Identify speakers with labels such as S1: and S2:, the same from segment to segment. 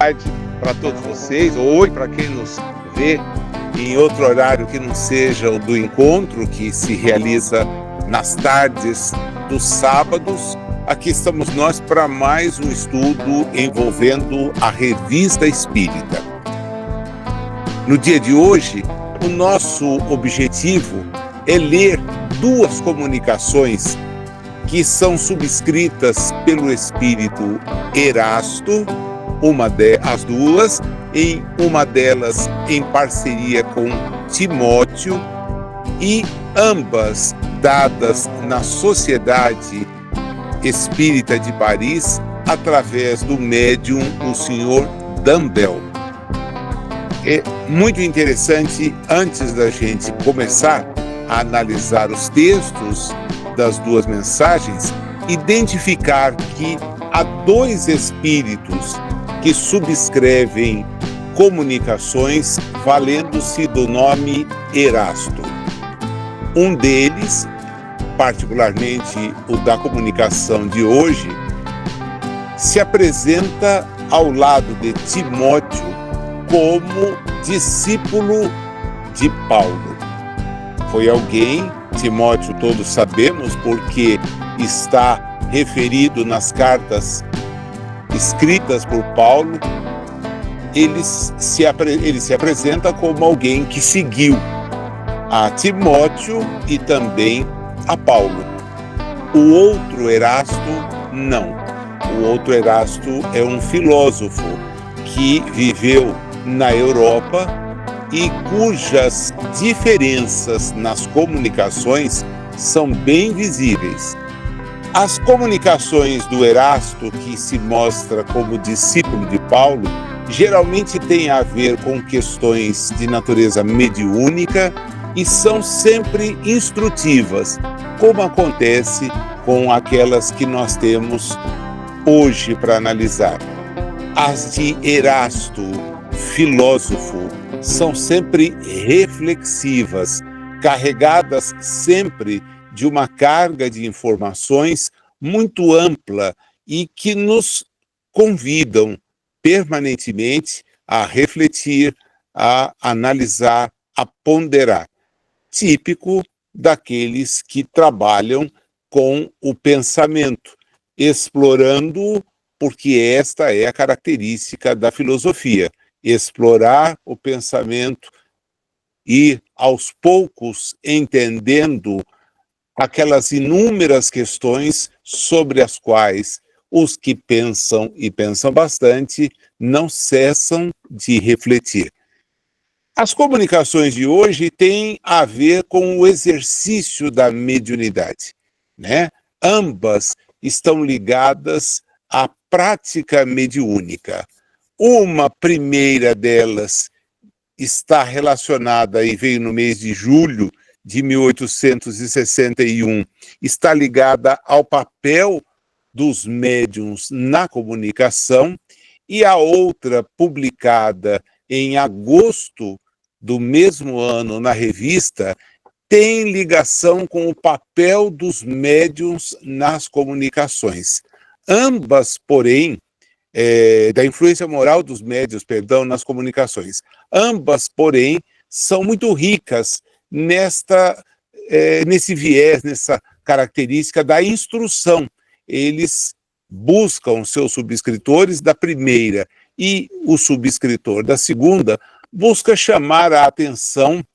S1: tarde para todos vocês, ou oi para quem nos vê em outro horário que não seja o do encontro, que se realiza nas tardes dos sábados. Aqui estamos nós para mais um estudo envolvendo a Revista Espírita. No dia de hoje, o nosso objetivo é ler duas comunicações que são subscritas pelo espírito Erasto, as duas, uma delas em parceria com Timóteo, e ambas dadas na Sociedade Espírita de Paris através do médium, o senhor Dumbell. É muito interessante, antes da gente começar a analisar os textos das duas mensagens, identificar que há dois espíritos que subscrevem comunicações valendo-se do nome Erasto. Um deles, particularmente o da comunicação de hoje, se apresenta ao lado de Timóteo como discípulo de Paulo. Foi alguém, Timóteo todos sabemos, porque está referido nas cartas escritas por Paulo, ele se apresenta como alguém que seguiu a Timóteo e também a Paulo. O outro Erasto, não. O outro Erasto é um filósofo que viveu na Europa e cujas diferenças nas comunicações são bem visíveis. As comunicações do Erasto, que se mostra como discípulo de Paulo, geralmente têm a ver com questões de natureza mediúnica e são sempre instrutivas, como acontece com aquelas que nós temos hoje para analisar. As de Erasto, filósofo, são sempre reflexivas, carregadas sempre de uma carga de informações muito ampla e que nos convidam permanentemente a refletir, a analisar, a ponderar. Típico daqueles que trabalham com o pensamento, explorando, porque esta é a característica da filosofia, explorar o pensamento e, aos poucos, entendendo aquelas inúmeras questões sobre as quais os que pensam e pensam bastante não cessam de refletir. As comunicações de hoje têm a ver com o exercício da mediunidade, né? Ambas estão ligadas à prática mediúnica. Uma primeira delas está relacionada e veio no mês de julho de 1861, está ligada ao papel dos médiuns na comunicação, e a outra, publicada em agosto do mesmo ano na revista, tem ligação com o papel dos médiuns nas comunicações. Ambas, porém, da influência moral dos médiuns, nas comunicações. Ambas, porém, são muito ricas nesse viés, nessa característica da instrução. Eles buscam seus subscritores da primeira e o subscritor da segunda busca chamar a atenção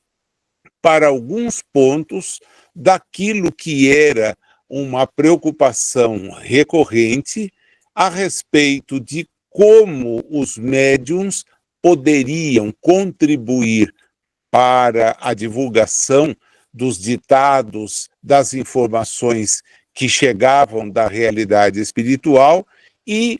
S1: para alguns pontos daquilo que era uma preocupação recorrente a respeito de como os médiuns poderiam contribuir para a divulgação dos ditados, das informações que chegavam da realidade espiritual e,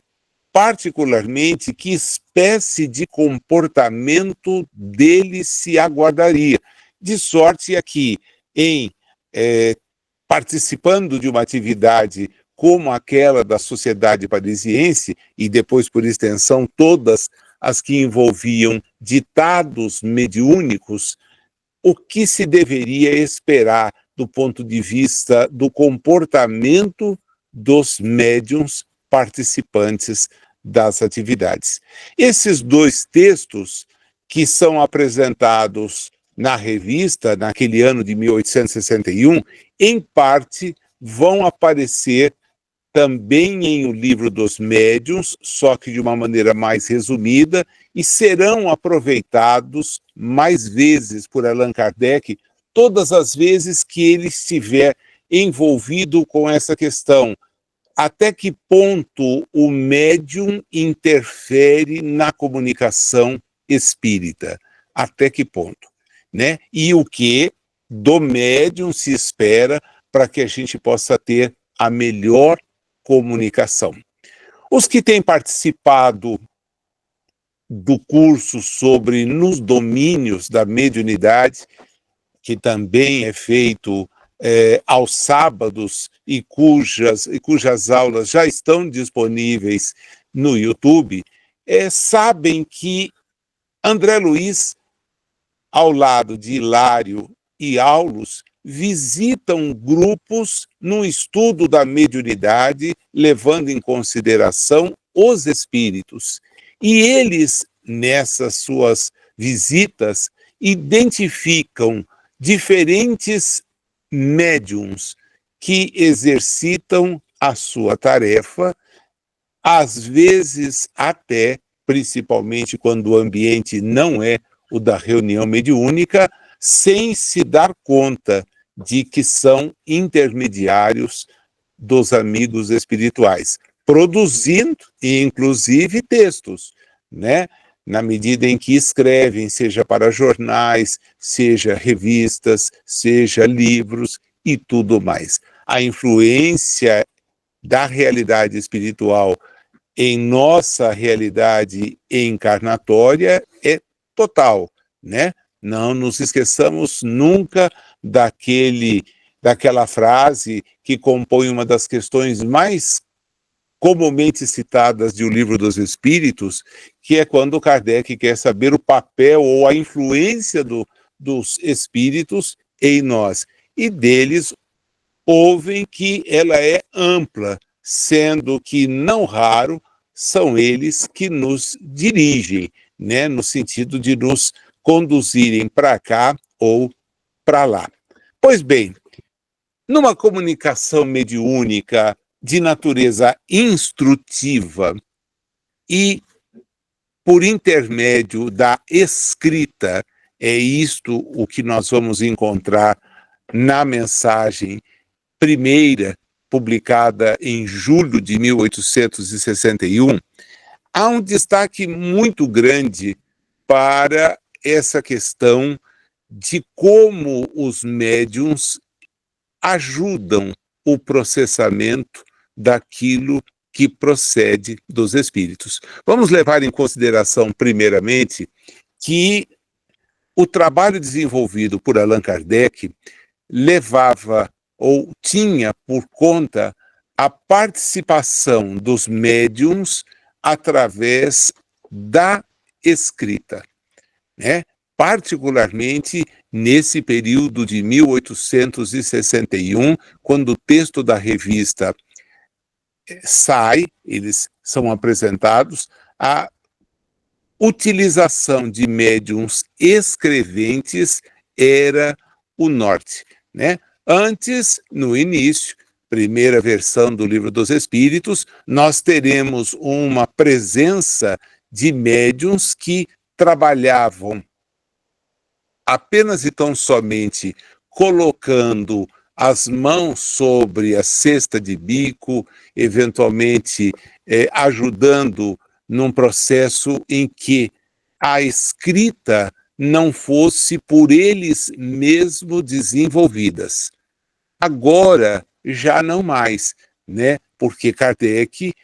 S1: particularmente, que espécie de comportamento deles se aguardaria. De sorte a que, participando de uma atividade como aquela da Sociedade Parisiense, e depois, por extensão, todas as que envolviam ditados mediúnicos, o que se deveria esperar do ponto de vista do comportamento dos médiuns participantes das atividades. Esses dois textos que são apresentados na revista, naquele ano de 1861, em parte vão aparecer também em O Livro dos Médiuns, só que de uma maneira mais resumida, e serão aproveitados mais vezes por Allan Kardec, todas as vezes que ele estiver envolvido com essa questão. Até que ponto o médium interfere na comunicação espírita? Até que ponto? Né? E o que do médium se espera para que a gente possa ter a melhor comunicação. Os que têm participado do curso sobre nos domínios da mediunidade, que também é feito aos sábados e cujas aulas já estão disponíveis no YouTube, sabem que André Luiz, ao lado de Hilário e Aulus, visitam grupos no estudo da mediunidade, levando em consideração os espíritos. E eles, nessas suas visitas, identificam diferentes médiums que exercitam a sua tarefa, às vezes até, principalmente quando o ambiente não é o da reunião mediúnica, sem se dar conta de que são intermediários dos amigos espirituais, produzindo, inclusive, textos, né? Na medida em que escrevem, seja para jornais, seja revistas, seja livros e tudo mais. A influência da realidade espiritual em nossa realidade encarnatória é total, né? Não nos esqueçamos nunca daquela frase que compõe uma das questões mais comumente citadas de O Livro dos Espíritos, que é quando Kardec quer saber o papel ou a influência dos espíritos em nós. E deles ouvem que ela é ampla, sendo que, não raro, são eles que nos dirigem, né, no sentido de nos conduzirem para cá ou para lá. Pois bem, numa comunicação mediúnica de natureza instrutiva e por intermédio da escrita, é isto o que nós vamos encontrar na mensagem primeira, publicada em julho de 1861, há um destaque muito grande para essa questão de como os médiuns ajudam o processamento daquilo que procede dos espíritos. Vamos levar em consideração, primeiramente, que o trabalho desenvolvido por Allan Kardec levava ou tinha por conta a participação dos médiuns através da escrita, né? Particularmente nesse período de 1861, quando o texto da revista sai, eles são apresentados, a utilização de médiuns escreventes era o norte, né? Antes, no início, primeira versão do Livro dos Espíritos, nós teremos uma presença de médiuns que trabalhavam apenas e tão somente colocando as mãos sobre a cesta de bico, eventualmente ajudando num processo em que a escrita não fosse por eles mesmos desenvolvidas. Agora, já não mais, né? Porque Kardec,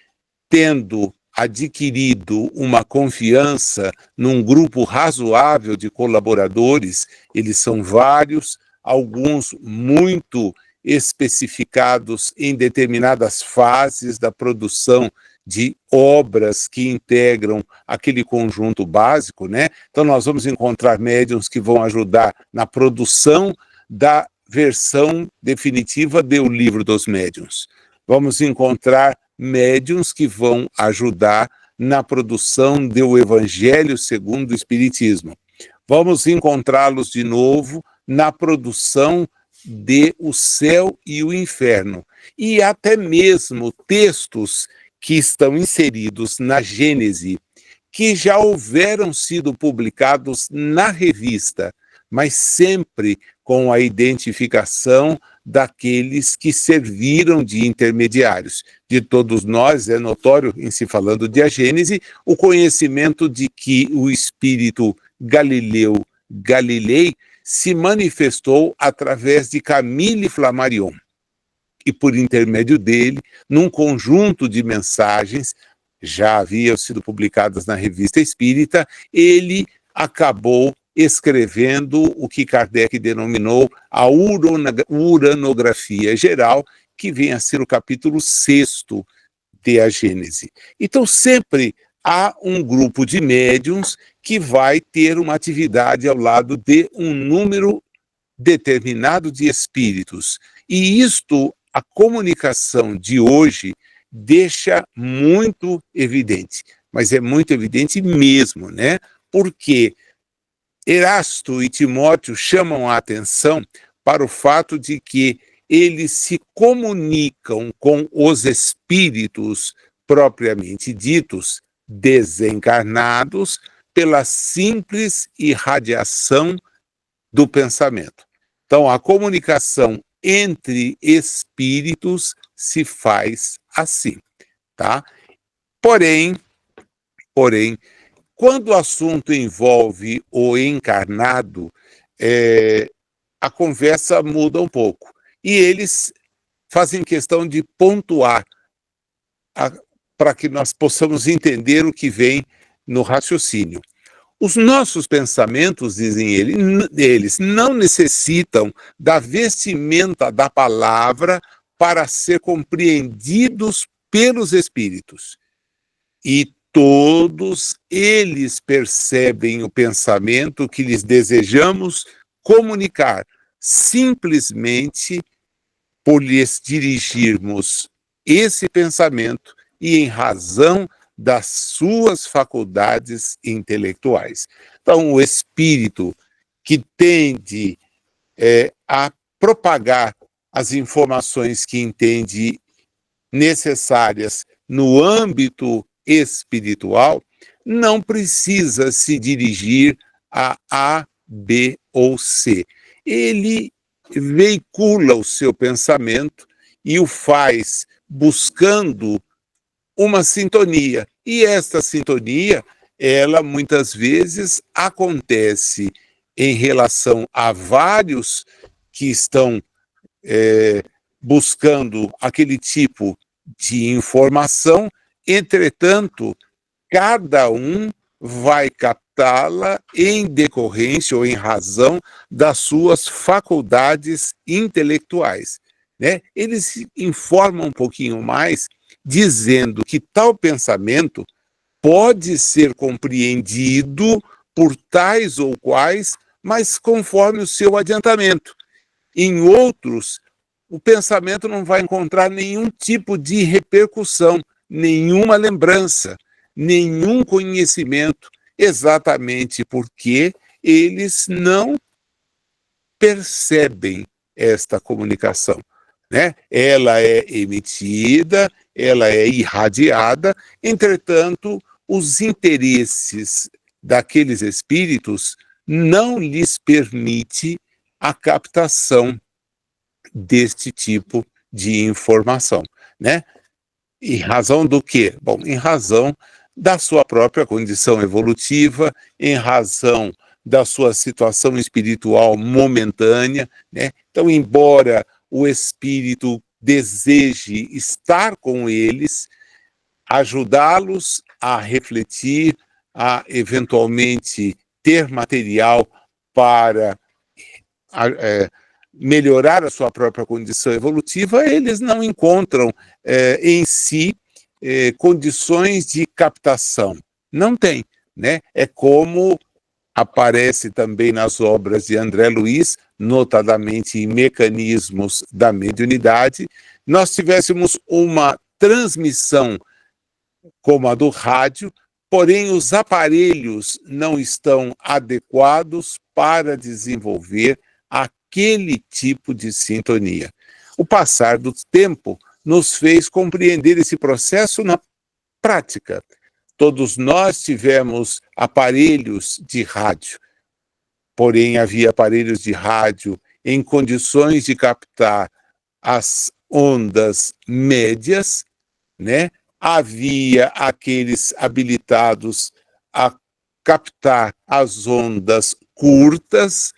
S1: tendo adquirido uma confiança num grupo razoável de colaboradores, eles são vários, alguns muito especificados em determinadas fases da produção de obras que integram aquele conjunto básico, né? Então nós vamos encontrar médiuns que vão ajudar na produção da versão definitiva do Livro dos Médiuns. Vamos encontrar médiuns que vão ajudar na produção do Evangelho segundo o Espiritismo. Vamos encontrá-los de novo na produção de O Céu e o Inferno, e até mesmo textos que estão inseridos na Gênese, que já houveram sido publicados na revista, mas sempre com a identificação daqueles que serviram de intermediários. De todos nós, é notório, em se falando de a Gênese, o conhecimento de que o espírito Galileu Galilei se manifestou através de Camille Flammarion. E por intermédio dele, num conjunto de mensagens, já haviam sido publicadas na Revista Espírita, ele acabou escrevendo o que Kardec denominou a uranografia geral, que vem a ser o capítulo 6º de A Gênese. Então, sempre há um grupo de médiuns que vai ter uma atividade ao lado de um número determinado de espíritos. E isto, a comunicação de hoje, deixa muito evidente. Mas é muito evidente mesmo, né? Porque Erasto e Timóteo chamam a atenção para o fato de que eles se comunicam com os espíritos propriamente ditos, desencarnados, pela simples irradiação do pensamento. Então, a comunicação entre espíritos se faz assim, tá? Porém, quando o assunto envolve o encarnado, a conversa muda um pouco. E eles fazem questão de pontuar para que nós possamos entender o que vem no raciocínio. Os nossos pensamentos, dizem eles, não necessitam da vestimenta da palavra para ser compreendidos pelos espíritos. E todos eles percebem o pensamento que lhes desejamos comunicar, simplesmente por lhes dirigirmos esse pensamento e em razão das suas faculdades intelectuais. Então, o espírito que tende a propagar as informações que entende necessárias no âmbito espiritual, não precisa se dirigir a B ou C. Ele veicula o seu pensamento e o faz buscando uma sintonia. E esta sintonia, ela muitas vezes acontece em relação a vários que estão buscando aquele tipo de informação. Entretanto, cada um vai captá-la em decorrência ou em razão das suas faculdades intelectuais, né? Eles informam um pouquinho mais, dizendo que tal pensamento pode ser compreendido por tais ou quais, mas conforme o seu adiantamento. Em outros, o pensamento não vai encontrar nenhum tipo de repercussão, nenhuma lembrança, nenhum conhecimento, exatamente porque eles não percebem esta comunicação, né? Ela é emitida, ela é irradiada, entretanto, os interesses daqueles espíritos não lhes permite a captação deste tipo de informação, né? Em razão do quê? Bom, em razão da sua própria condição evolutiva, em razão da sua situação espiritual momentânea, né? Então, embora o espírito deseje estar com eles, ajudá-los a refletir, a eventualmente ter material para melhorar a sua própria condição evolutiva, eles não encontram em si condições de captação. Não tem, né? É como aparece também nas obras de André Luiz, notadamente em Mecanismos da Mediunidade, nós tivéssemos uma transmissão como a do rádio, porém os aparelhos não estão adequados para desenvolver aquele tipo de sintonia. O passar do tempo nos fez compreender esse processo na prática. Todos nós tivemos aparelhos de rádio, porém havia aparelhos de rádio em condições de captar as ondas médias, né? Havia aqueles habilitados a captar as ondas curtas,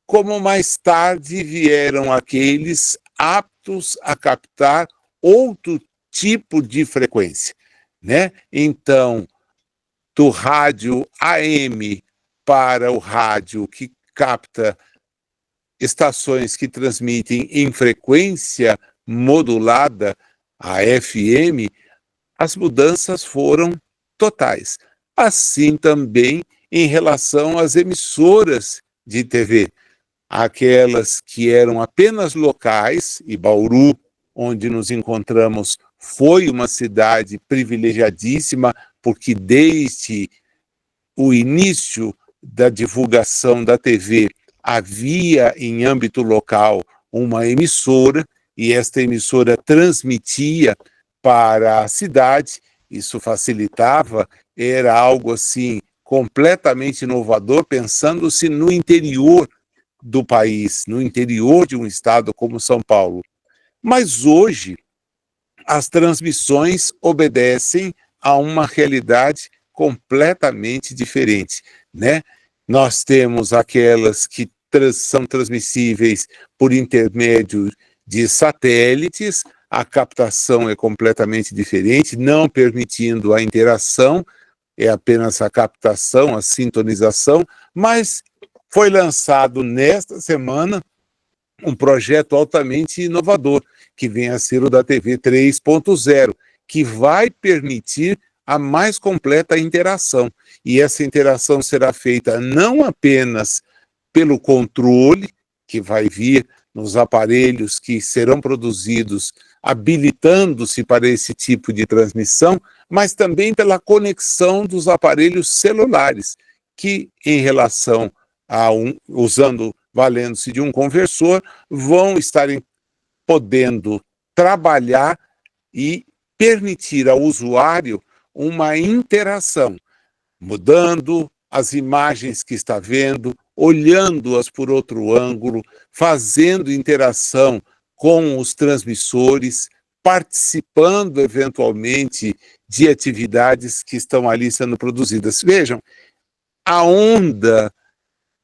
S1: como mais tarde vieram aqueles aptos a captar outro tipo de frequência, né? Então, do rádio AM para o rádio que capta estações que transmitem em frequência modulada, a FM, as mudanças foram totais. Assim também em relação às emissoras de TV, aquelas que eram apenas locais, e Bauru, onde nos encontramos, foi uma cidade privilegiadíssima, porque desde o início da divulgação da TV havia em âmbito local uma emissora, e esta emissora transmitia para a cidade, isso facilitava, era algo assim completamente inovador, pensando-se no interior do país, no interior de um estado como São Paulo. Mas hoje as transmissões obedecem a uma realidade completamente diferente, né? Nós temos aquelas que são transmissíveis por intermédio de satélites, a captação é completamente diferente, não permitindo a interação, é apenas a captação, a sintonização, mas foi lançado nesta semana um projeto altamente inovador, que vem a ser o da TV 3.0, que vai permitir a mais completa interação. E essa interação será feita não apenas pelo controle, que vai vir nos aparelhos que serão produzidos habilitando-se para esse tipo de transmissão, mas também pela conexão dos aparelhos celulares, que em relação a valendo-se de um conversor, vão estar podendo trabalhar e permitir ao usuário uma interação, mudando as imagens que está vendo, olhando-as por outro ângulo, fazendo interação com os transmissores, participando eventualmente de atividades que estão ali sendo produzidas. Vejam, a onda,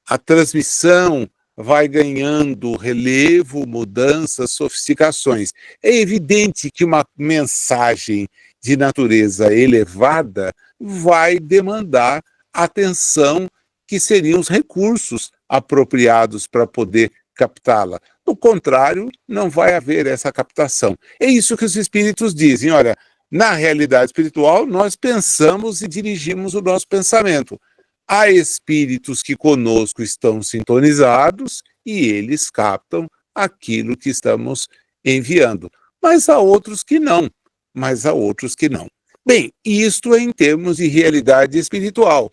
S1: a transmissão vai ganhando relevo, mudanças, sofisticações. É evidente que uma mensagem de natureza elevada vai demandar atenção, que seriam os recursos apropriados para poder captá-la. Do contrário, não vai haver essa captação. É isso que os espíritos dizem. Olha, na realidade espiritual, nós pensamos e dirigimos o nosso pensamento. Há espíritos que conosco estão sintonizados e eles captam aquilo que estamos enviando. Mas há outros que não. Bem, isto é em termos de realidade espiritual.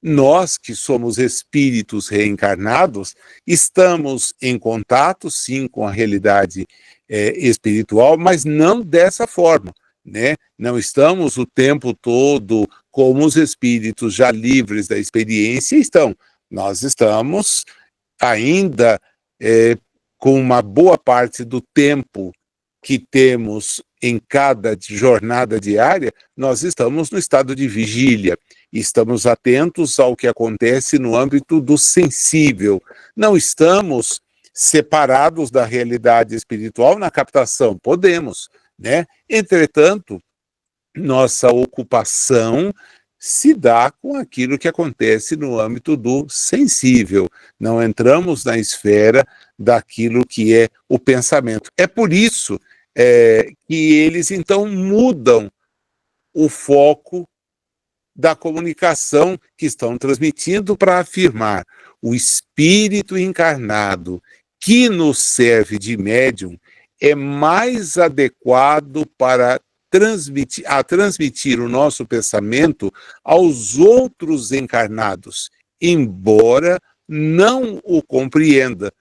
S1: Nós, que somos espíritos reencarnados, estamos em contato, sim, com a realidade espiritual, mas não dessa forma, né? Não estamos o tempo todo como os espíritos já livres da experiência estão. Nós estamos ainda com uma boa parte do tempo que temos em cada jornada diária, nós estamos no estado de vigília. Estamos atentos ao que acontece no âmbito do sensível. Não estamos separados da realidade espiritual na captação. Podemos, né? Entretanto, nossa ocupação se dá com aquilo que acontece no âmbito do sensível. Não entramos na esfera daquilo que é o pensamento. É por isso que eles, então, mudam o foco da comunicação que estão transmitindo para afirmar o espírito encarnado que nos serve de médium é mais adequado para transmitir o nosso pensamento aos outros encarnados, embora não o compreenda,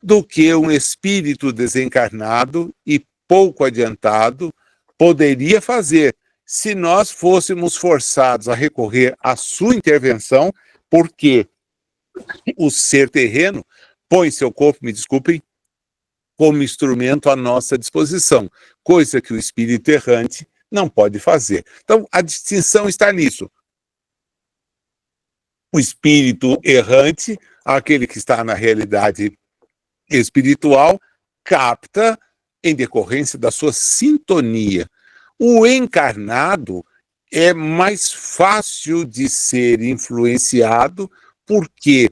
S1: do que um espírito desencarnado e pouco adiantado poderia fazer se nós fôssemos forçados a recorrer à sua intervenção, porque o ser terreno põe seu corpo, me desculpem, como instrumento à nossa disposição, coisa que o espírito errante não pode fazer. Então, a distinção está nisso. O espírito errante, aquele que está na realidade espiritual, capta em decorrência da sua sintonia. O encarnado é mais fácil de ser influenciado porque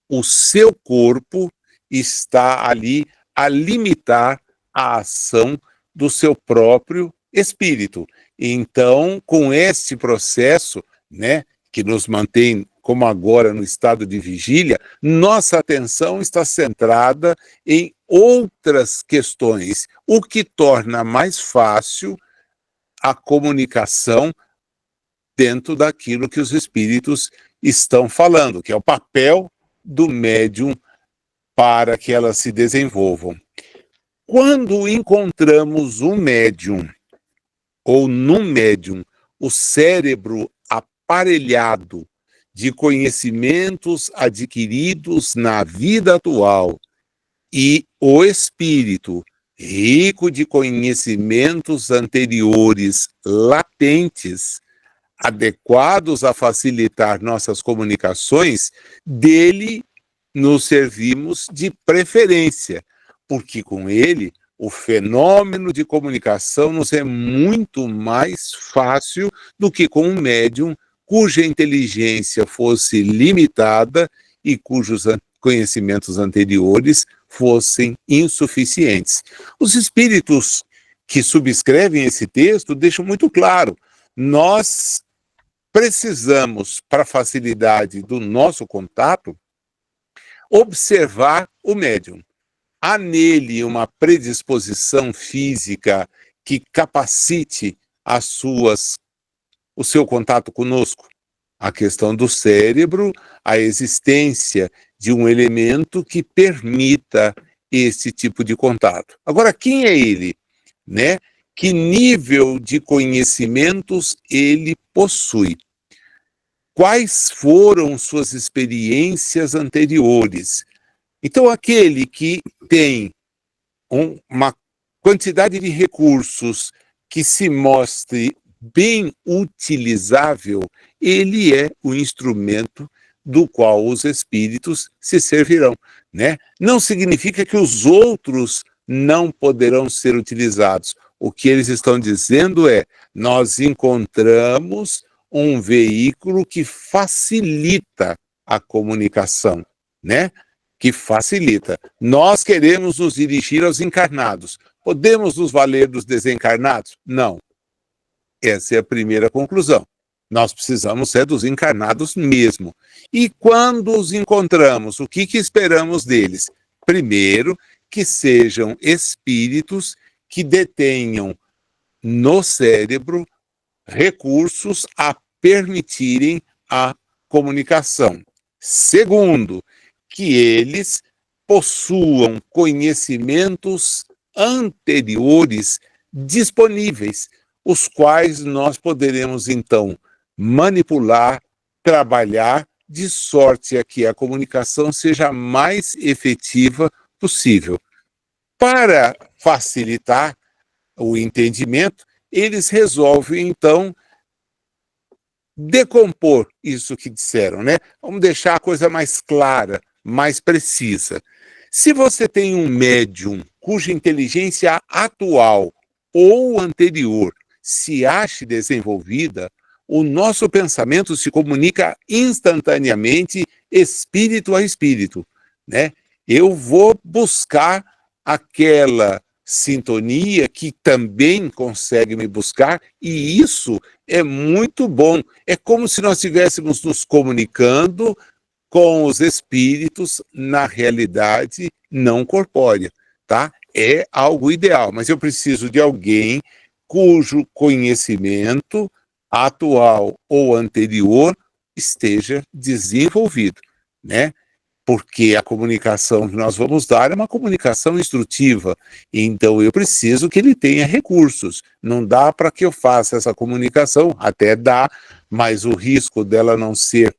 S1: o seu corpo está ali a limitar a ação do seu próprio espírito. Então, com este processo, né, que nos mantém, como agora, no estado de vigília, nossa atenção está centrada em outras questões, o que torna mais fácil a comunicação dentro daquilo que os espíritos estão falando, que é o papel do médium para que elas se desenvolvam. Quando encontramos um médium, ou num médium, o cérebro aparelhado de conhecimentos adquiridos na vida atual e o espírito rico de conhecimentos anteriores latentes, adequados a facilitar nossas comunicações, dele nos servimos de preferência, porque com ele o fenômeno de comunicação nos é muito mais fácil do que com um médium cuja inteligência fosse limitada e cujos conhecimentos anteriores fossem insuficientes. Os espíritos que subscrevem esse texto deixam muito claro: nós precisamos, para a facilidade do nosso contato, observar o médium. Há nele uma predisposição física que capacite o seu contato conosco. A questão do cérebro, a existência de um elemento que permita esse tipo de contato. Agora, quem é ele? Né? Que nível de conhecimentos ele possui? Quais foram suas experiências anteriores? Então, aquele que tem uma quantidade de recursos que se mostre bem utilizável, ele é o instrumento do qual os espíritos se servirão, né? Não significa que os outros não poderão ser utilizados. O que eles estão dizendo é: nós encontramos um veículo que facilita a comunicação, né? Que facilita. Nós queremos nos dirigir aos encarnados. Podemos nos valer dos desencarnados? Não. Essa é a primeira conclusão. Nós precisamos ser dos encarnados mesmo. E quando os encontramos, o que esperamos deles? Primeiro, que sejam espíritos que detenham no cérebro recursos a permitirem a comunicação. Segundo, que eles possuam conhecimentos anteriores disponíveis, os quais nós poderemos, então, manipular, trabalhar, de sorte a que a comunicação seja a mais efetiva possível. Para facilitar o entendimento, eles resolvem, então, decompor isso que disseram, né? Vamos deixar a coisa mais clara, mais precisa. Se você tem um médium cuja inteligência atual ou anterior se ache desenvolvida, o nosso pensamento se comunica instantaneamente, espírito a espírito, né? Eu vou buscar aquela sintonia que também consegue me buscar, e isso é muito bom. É como se nós estivéssemos nos comunicando com os espíritos na realidade não corpórea, tá? É algo ideal, mas eu preciso de alguém cujo conhecimento atual ou anterior esteja desenvolvido, né? Porque a comunicação que nós vamos dar é uma comunicação instrutiva, então eu preciso que ele tenha recursos. Não dá para que eu faça essa comunicação, até dá, mas o risco dela não ser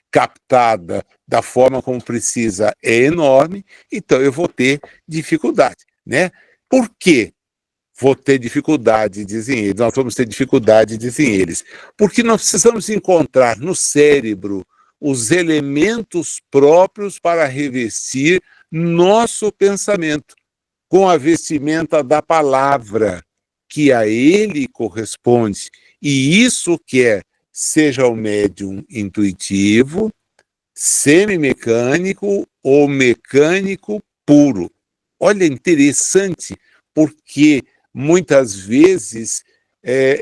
S1: captada da forma como precisa é enorme, então eu vou ter dificuldade, né? Por quê? Vou ter dificuldade, dizem eles, nós vamos ter dificuldade, dizem eles, porque nós precisamos encontrar no cérebro os elementos próprios para revestir nosso pensamento com a vestimenta da palavra, que a ele corresponde. E isso quer, seja o médium intuitivo, semimecânico ou mecânico puro. Olha, interessante, porque muitas vezes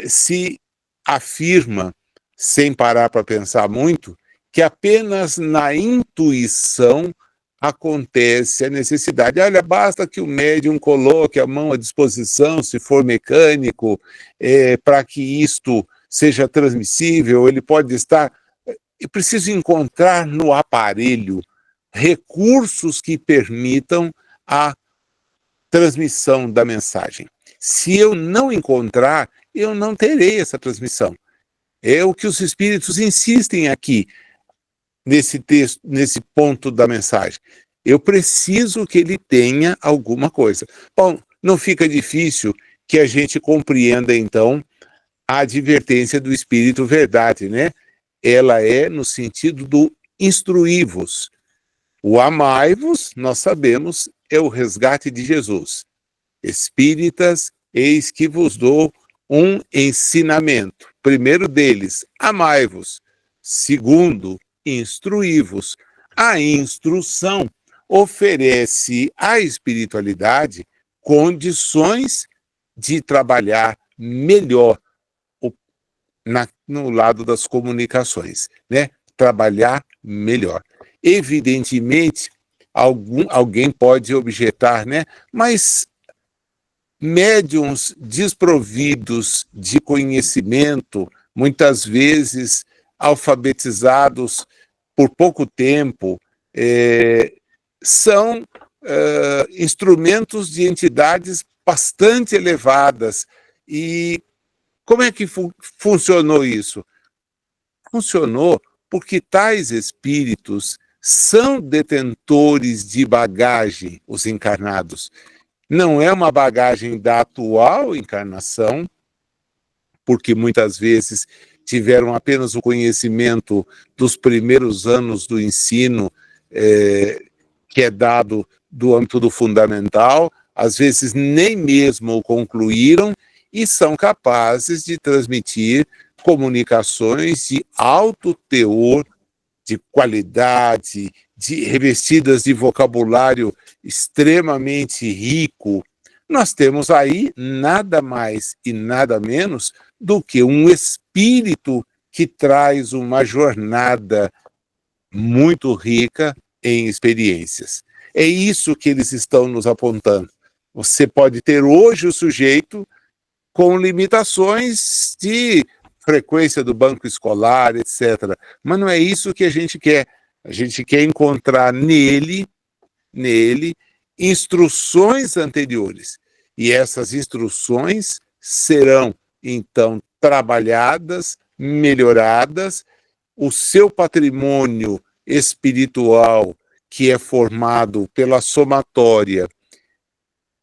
S1: se afirma, sem parar para pensar muito, que apenas na intuição acontece a necessidade. Olha, basta que o médium coloque a mão à disposição, se for mecânico, para que isto seja transmissível, ele pode estar... Eu preciso encontrar no aparelho recursos que permitam a transmissão da mensagem. Se eu não encontrar, eu não terei essa transmissão. É o que os espíritos insistem aqui, nesse texto, nesse ponto da mensagem. Eu preciso que ele tenha alguma coisa. Bom, não fica difícil que a gente compreenda, então, a advertência do Espírito Verdade, né? Ela é no sentido do instruí-vos. O amai-vos, nós sabemos, é o resgate de Jesus. Espíritas, eis que vos dou um ensinamento. Primeiro deles, amai-vos. Segundo, instruí-vos. A instrução oferece à espiritualidade condições de trabalhar melhor no lado das comunicações, né? Trabalhar melhor. Evidentemente, alguém pode objetar, né? Mas médiuns desprovidos de conhecimento, muitas vezes alfabetizados por pouco tempo, são instrumentos de entidades bastante elevadas. E como é que funcionou isso? Funcionou porque tais espíritos são detentores de bagagem, os encarnados. Não é uma bagagem da atual encarnação, porque muitas vezes tiveram apenas o conhecimento dos primeiros anos do ensino, que é dado do âmbito do fundamental, às vezes nem mesmo o concluíram, e são capazes de transmitir comunicações de alto teor, de qualidade, revestidas de vocabulário extremamente rico. Nós temos aí nada mais e nada menos do que um espírito que traz uma jornada muito rica em experiências. É isso que eles estão nos apontando. Você pode ter hoje o sujeito com limitações de frequência do banco escolar, etc. Mas não é isso que a gente quer. A gente quer encontrar nele instruções anteriores. E essas instruções serão, então, trabalhadas, melhoradas. O seu patrimônio espiritual, que é formado pela somatória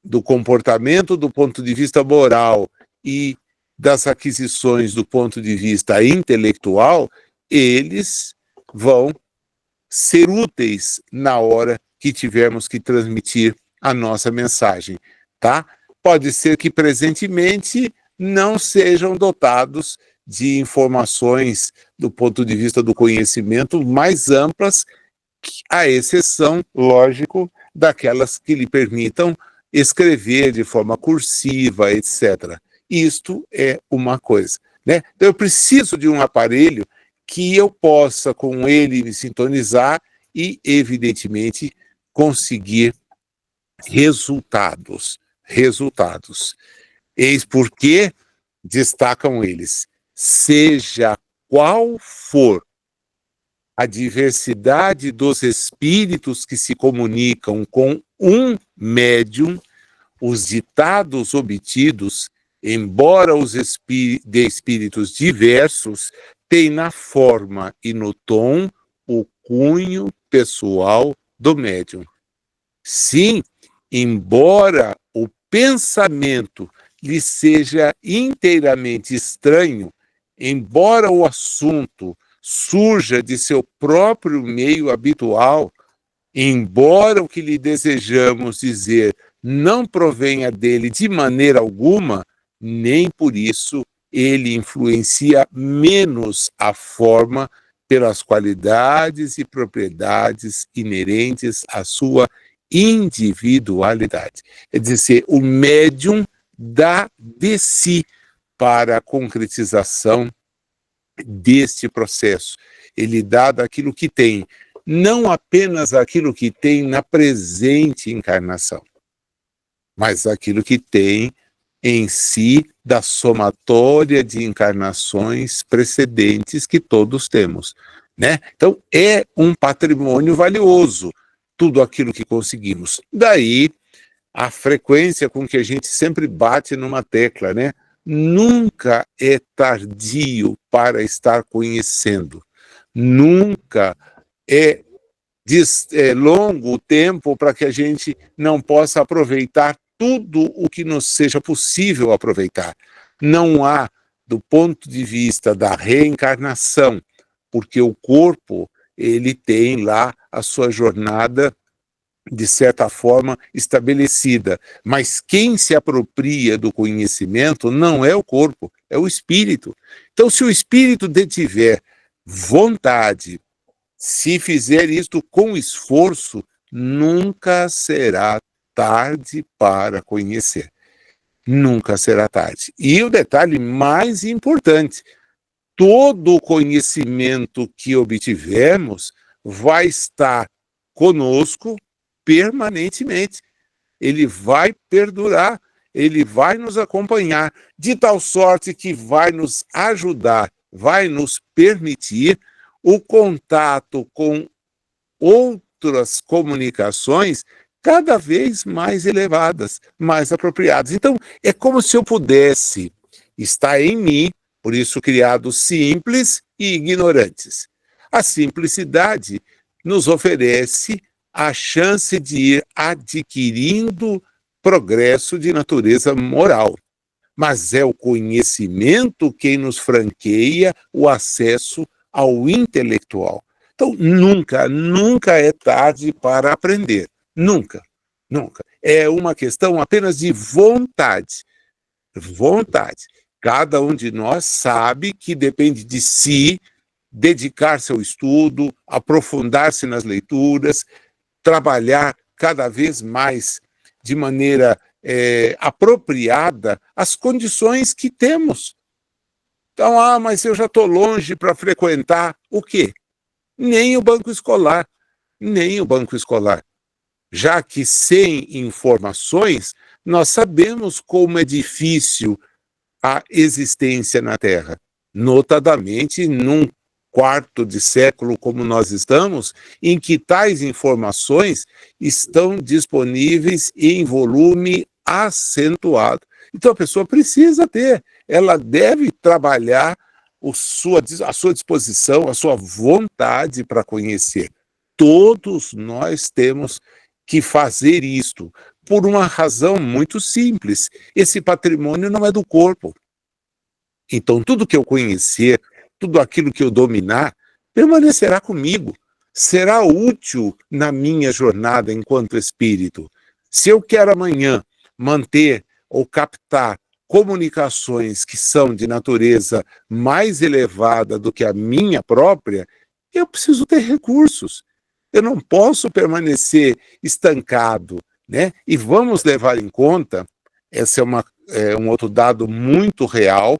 S1: do comportamento do ponto de vista moral e das aquisições do ponto de vista intelectual, eles vão ser úteis na hora que tivermos que transmitir a nossa mensagem, tá? Pode ser que presentemente não sejam dotados de informações do ponto de vista do conhecimento mais amplas, à exceção, lógico, daquelas que lhe permitam escrever de forma cursiva, etc. Isto é uma coisa, né? Então eu preciso de um aparelho que eu possa com ele me sintonizar e, evidentemente, conseguir resultados. Eis porque destacam eles: seja qual for a diversidade dos espíritos que se comunicam com um médium, os ditados obtidos, embora os de espíritos diversos, têm na forma e no tom o cunho pessoal do médium. Sim, embora o pensamento lhe seja inteiramente estranho, embora o assunto surja de seu próprio meio habitual, embora o que lhe desejamos dizer não provenha dele de maneira alguma, nem por isso ele influencia menos a forma pelas qualidades e propriedades inerentes à sua individualidade. É dizer, o médium dá de si para a concretização deste processo. Ele dá daquilo que tem, não apenas aquilo que tem na presente encarnação, mas aquilo que tem em si da somatória de encarnações precedentes que todos temos, né? Então, é um patrimônio valioso, tudo aquilo que conseguimos. Daí, a frequência com que a gente sempre bate numa tecla, né? Nunca é tardio para estar conhecendo. Nunca é longo o tempo para que a gente não possa aproveitar tudo o que nos seja possível aproveitar. Não há, do ponto de vista da reencarnação, porque o corpo, ele tem lá a sua jornada, de certa forma, estabelecida. Mas quem se apropria do conhecimento não é o corpo, é o espírito. Então, se o espírito detiver vontade, se fizer isto com esforço, nunca será tarde para conhecer. Nunca será tarde. E o detalhe mais importante: todo o conhecimento que obtivermos vai estar conosco permanentemente. Ele vai perdurar, ele vai nos acompanhar, de tal sorte que vai nos ajudar, vai nos permitir o contato com outras comunicações cada vez mais elevadas, mais apropriadas. Então, é como se eu pudesse estar em mim, por isso criados simples e ignorantes. A simplicidade nos oferece a chance de ir adquirindo progresso de natureza moral. Mas é o conhecimento quem nos franqueia o acesso ao intelectual. Então, nunca é tarde para aprender. Nunca, nunca. É uma questão apenas de vontade. Vontade. Cada um de nós sabe que depende de si dedicar-se ao estudo, aprofundar-se nas leituras, trabalhar cada vez mais de maneira apropriada as condições que temos. Então, mas eu já estou longe para frequentar o quê? Nem o banco escolar, nem o banco escolar. Já que sem informações, nós sabemos como é difícil a existência na Terra, notadamente num quarto de século como nós estamos, em que tais informações estão disponíveis em volume acentuado. Então a pessoa precisa ter, ela deve trabalhar a sua disposição, a sua vontade para conhecer. Todos nós temos que fazer isto, por uma razão muito simples: esse patrimônio não é do corpo. Então, tudo que eu conhecer, tudo aquilo que eu dominar, permanecerá comigo, será útil na minha jornada enquanto espírito. Se eu quero amanhã manter ou captar comunicações que são de natureza mais elevada do que a minha própria, eu preciso ter recursos. Eu não posso permanecer estancado, né? E vamos levar em conta, esse é um outro dado muito real,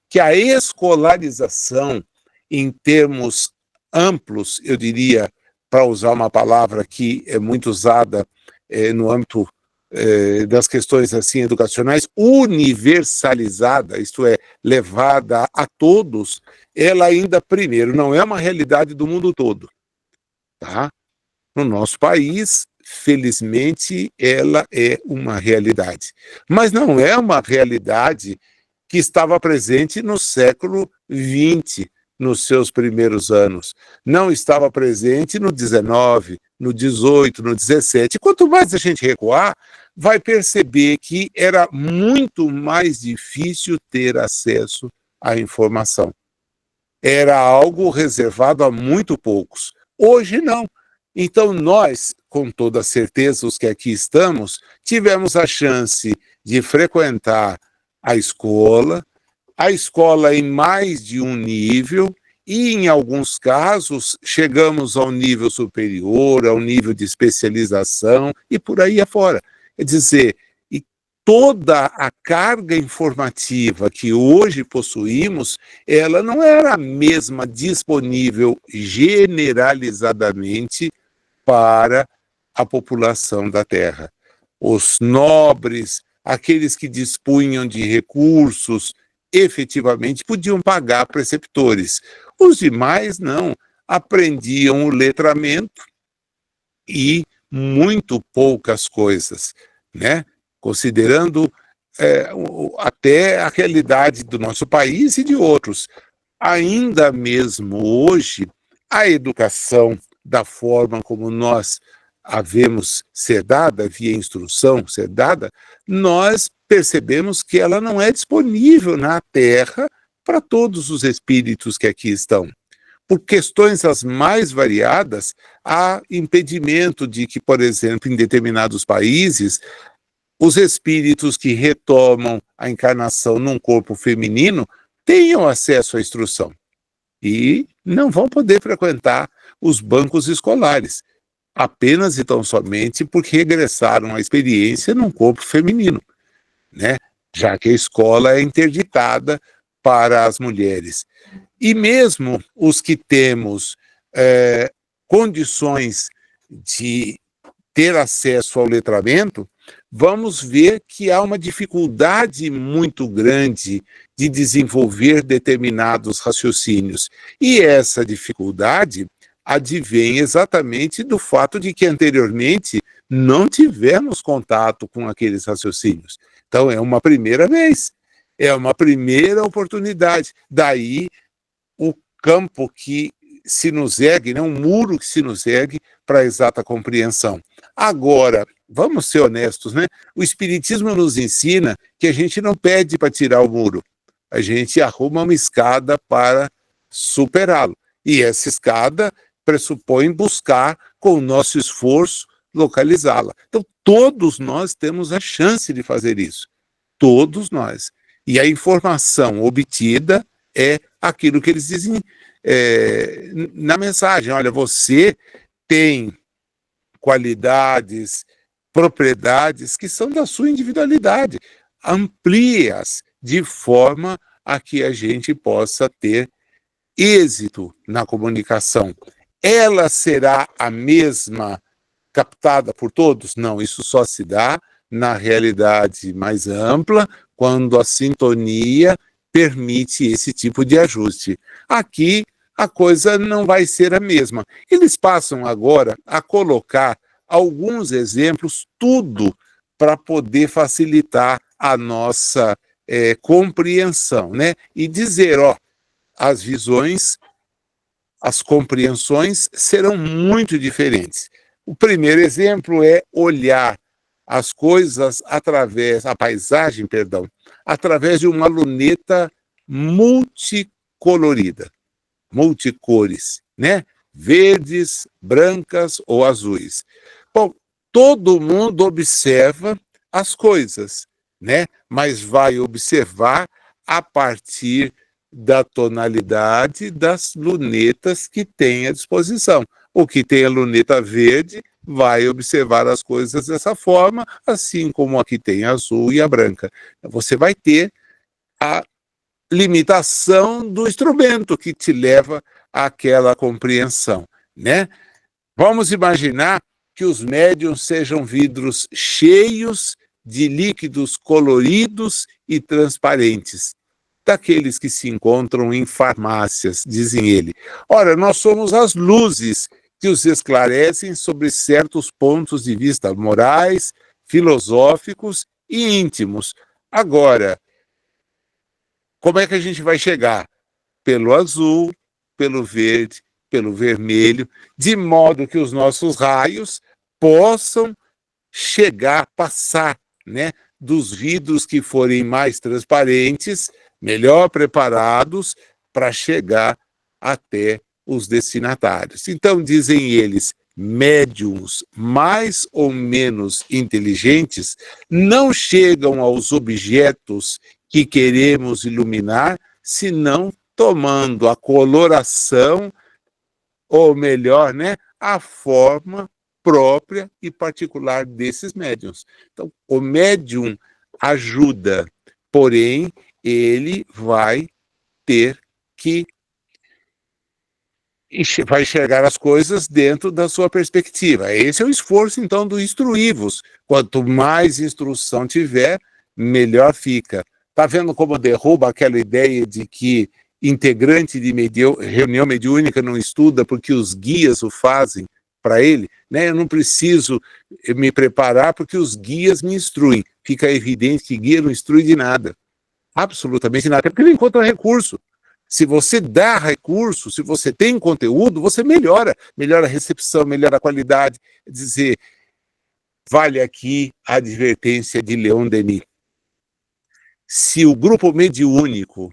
S1: que a escolarização, em termos amplos, eu diria, para usar uma palavra que é muito usada no âmbito das questões assim educacionais universalizada, isto é, levada a todos, ela ainda, primeiro, não é uma realidade do mundo todo, tá? No nosso país, felizmente, ela é uma realidade. Mas não é uma realidade que estava presente no século XX, nos seus primeiros anos. Não estava presente no XIX, no XVIII, no XVII. Quanto mais a gente recuar, vai perceber que era muito mais difícil ter acesso à informação. Era algo reservado a muito poucos. Hoje, não. Então, nós, com toda certeza, os que aqui estamos, tivemos a chance de frequentar a escola em mais de um nível, e, em alguns casos, chegamos ao nível superior, ao nível de especialização e por aí afora. Quer dizer, e toda a carga informativa que hoje possuímos, ela não era a mesma disponível generalizadamente para a população da Terra. Os nobres, aqueles que dispunham de recursos, efetivamente podiam pagar preceptores. Os demais não, aprendiam o letramento e muito poucas coisas, né? Considerando até a realidade do nosso país e de outros. Ainda mesmo hoje, a educação, da forma como nós a vemos ser dada, via instrução ser dada, nós percebemos que ela não é disponível na Terra para todos os espíritos que aqui estão. Por questões as mais variadas, há impedimento de que, por exemplo, em determinados países, os espíritos que retomam a encarnação num corpo feminino tenham acesso à instrução e não vão poder frequentar os bancos escolares, apenas e tão somente porque regressaram à experiência num corpo feminino, né? Já que a escola é interditada para as mulheres. E mesmo os que temos condições de ter acesso ao letramento, vamos ver que há uma dificuldade muito grande de desenvolver determinados raciocínios. E essa dificuldade advém exatamente do fato de que anteriormente não tivemos contato com aqueles raciocínios. Então, é uma primeira vez, é uma primeira oportunidade. Daí, o campo que se nos ergue, né, um muro que se nos ergue para a exata compreensão. Agora, vamos ser honestos, né? O Espiritismo nos ensina que a gente não pede para tirar o muro, a gente arruma uma escada para superá-lo. E essa escada pressupõe buscar, com o nosso esforço, localizá-la. Então, todos nós temos a chance de fazer isso. Todos nós. E a informação obtida é aquilo que eles dizem na mensagem. Olha, você tem qualidades, propriedades que são da sua individualidade. Amplie-as de forma a que a gente possa ter êxito na comunicação. Ela será a mesma captada por todos? Não, isso só se dá na realidade mais ampla, quando a sintonia permite esse tipo de ajuste. Aqui, a coisa não vai ser a mesma. Eles passam agora a colocar alguns exemplos, tudo para poder facilitar a nossa compreensão, né? E dizer, ó, as visões, as compreensões serão muito diferentes. O primeiro exemplo é olhar as coisas a paisagem, através de uma luneta multicolorida, multicores, né? Verdes, brancas ou azuis. Bom, todo mundo observa as coisas, né? Mas vai observar a partir da tonalidade das lunetas que tem à disposição. O que tem a luneta verde vai observar as coisas dessa forma, assim como aqui tem a azul e a branca. Você vai ter a limitação do instrumento que te leva àquela compreensão, né? Vamos imaginar que os médiums sejam vidros cheios de líquidos coloridos e transparentes, daqueles que se encontram em farmácias, dizem ele. Ora, nós somos as luzes que os esclarecem sobre certos pontos de vista morais, filosóficos e íntimos. Agora, como é que a gente vai chegar? Pelo azul, pelo verde, pelo vermelho, de modo que os nossos raios possam chegar, passar, né, dos vidros que forem mais transparentes, melhor preparados para chegar até os destinatários. Então, dizem eles, médiums mais ou menos inteligentes não chegam aos objetos que queremos iluminar, senão tomando a coloração, ou melhor, né, a forma própria e particular desses médiums. Então, o médium ajuda, porém, ele vai ter que vai enxergar as coisas dentro da sua perspectiva. Esse é o esforço, então, do instruí-vos. Quanto mais instrução tiver, melhor fica. Está vendo como derruba aquela ideia de que integrante de reunião mediúnica não estuda porque os guias o fazem para ele? Né? Eu não preciso me preparar porque os guias me instruem. Fica evidente que guia não instrui de nada. Absolutamente nada. Até porque ele encontra recurso. Se você dá recurso, se você tem conteúdo, você melhora a recepção, melhora a qualidade. Quer dizer, vale aqui a advertência de Leon Denis. Se o grupo mediúnico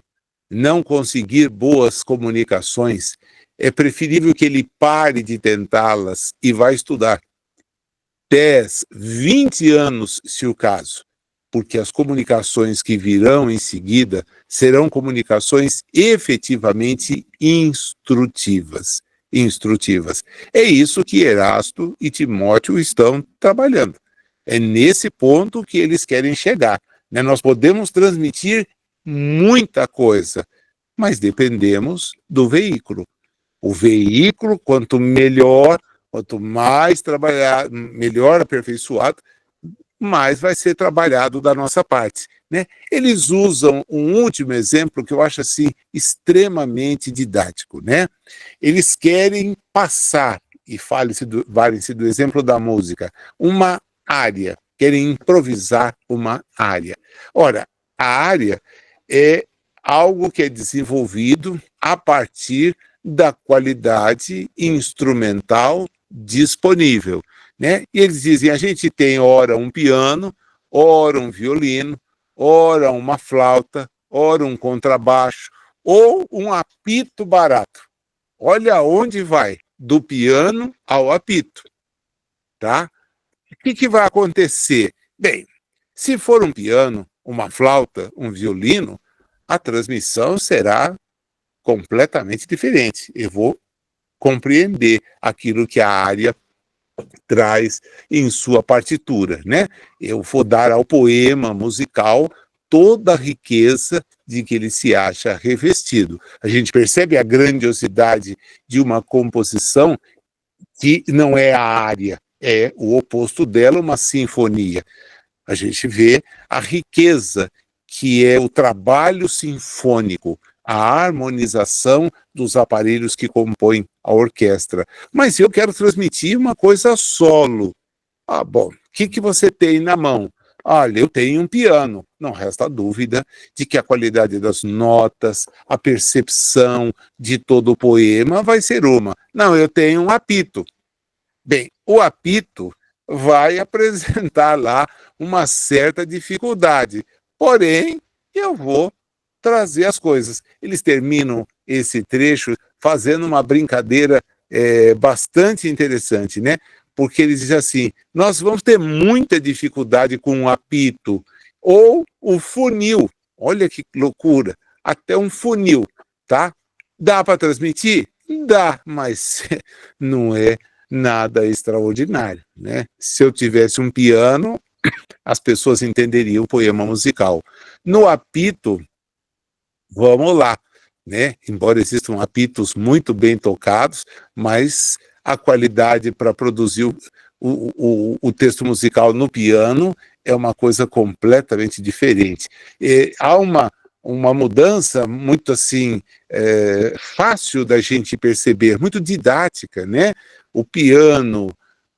S1: não conseguir boas comunicações, é preferível que ele pare de tentá-las e vá estudar 10, 20 anos, se o caso, porque as comunicações que virão em seguida serão comunicações efetivamente instrutivas. É isso que Erasto e Timóteo estão trabalhando. É nesse ponto que eles querem chegar. Né? Nós podemos transmitir muita coisa, mas dependemos do veículo. O veículo, quanto melhor, quanto mais trabalhado, melhor aperfeiçoado, mais vai ser trabalhado da nossa parte. Né? Eles usam um último exemplo que eu acho assim extremamente didático. Né? Eles querem passar, e valem-se do exemplo da música, uma área, querem improvisar uma área. Ora, a área é algo que é desenvolvido a partir da qualidade instrumental disponível. Né? E eles dizem, a gente tem ora um piano, ora um violino, ora uma flauta, ora um contrabaixo, ou um apito barato. Olha onde vai, do piano ao apito. Tá? O que vai acontecer? Bem, se for um piano, uma flauta, um violino, a transmissão será completamente diferente. Eu vou compreender aquilo que a área traz em sua partitura, né? Eu vou dar ao poema musical toda a riqueza de que ele se acha revestido. A gente percebe a grandiosidade de uma composição que não é a área, é o oposto dela, uma sinfonia. A gente vê a riqueza que é o trabalho sinfônico, a harmonização dos aparelhos que compõem a orquestra. Mas eu quero transmitir uma coisa solo. Ah, bom, o que você tem na mão? Olha, eu tenho um piano. Não resta dúvida de que a qualidade das notas, a percepção de todo o poema vai ser uma. Não, eu tenho um apito. Bem, o apito vai apresentar lá uma certa dificuldade. Porém, eu vou trazer as coisas. Eles terminam esse trecho fazendo uma brincadeira bastante interessante, né? Porque eles dizem assim, nós vamos ter muita dificuldade com o apito ou o funil. Olha que loucura, até um funil, tá? Dá para transmitir? Dá, mas não é nada extraordinário, né? Se eu tivesse um piano, as pessoas entenderiam o poema musical. No apito, vamos lá, né? Embora existam apitos muito bem tocados, mas a qualidade para produzir o texto musical no piano é uma coisa completamente diferente. Há uma mudança muito assim, fácil da gente perceber, muito didática, né? O piano,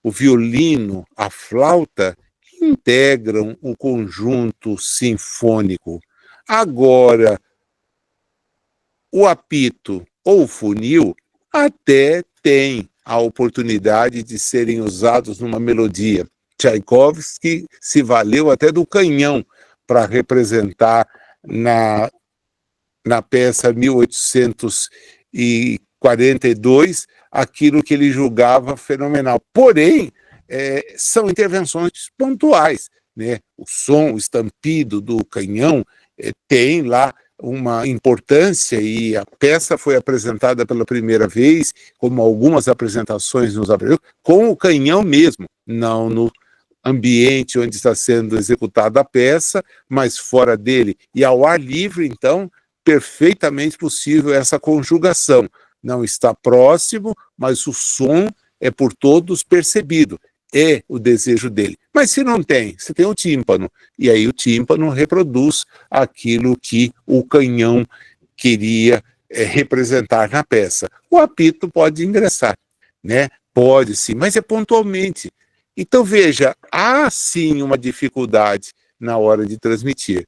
S1: o violino, a flauta integram o conjunto sinfônico. Agora, o apito ou o funil até tem a oportunidade de serem usados numa melodia. Tchaikovsky se valeu até do canhão para representar na peça 1842 aquilo que ele julgava fenomenal. Porém, são intervenções pontuais, né? O som, o estampido do canhão tem lá uma importância, e a peça foi apresentada pela primeira vez, como algumas apresentações nos apresentam, com o canhão mesmo, não no ambiente onde está sendo executada a peça, mas fora dele. E ao ar livre, então, perfeitamente possível essa conjugação. Não está próximo, mas o som é por todos percebido. É o desejo dele. Mas se não tem, você tem o tímpano. E aí o tímpano reproduz aquilo que o canhão queria representar na peça. O apito pode ingressar, né? Pode sim, mas é pontualmente. Então veja, há sim uma dificuldade na hora de transmitir.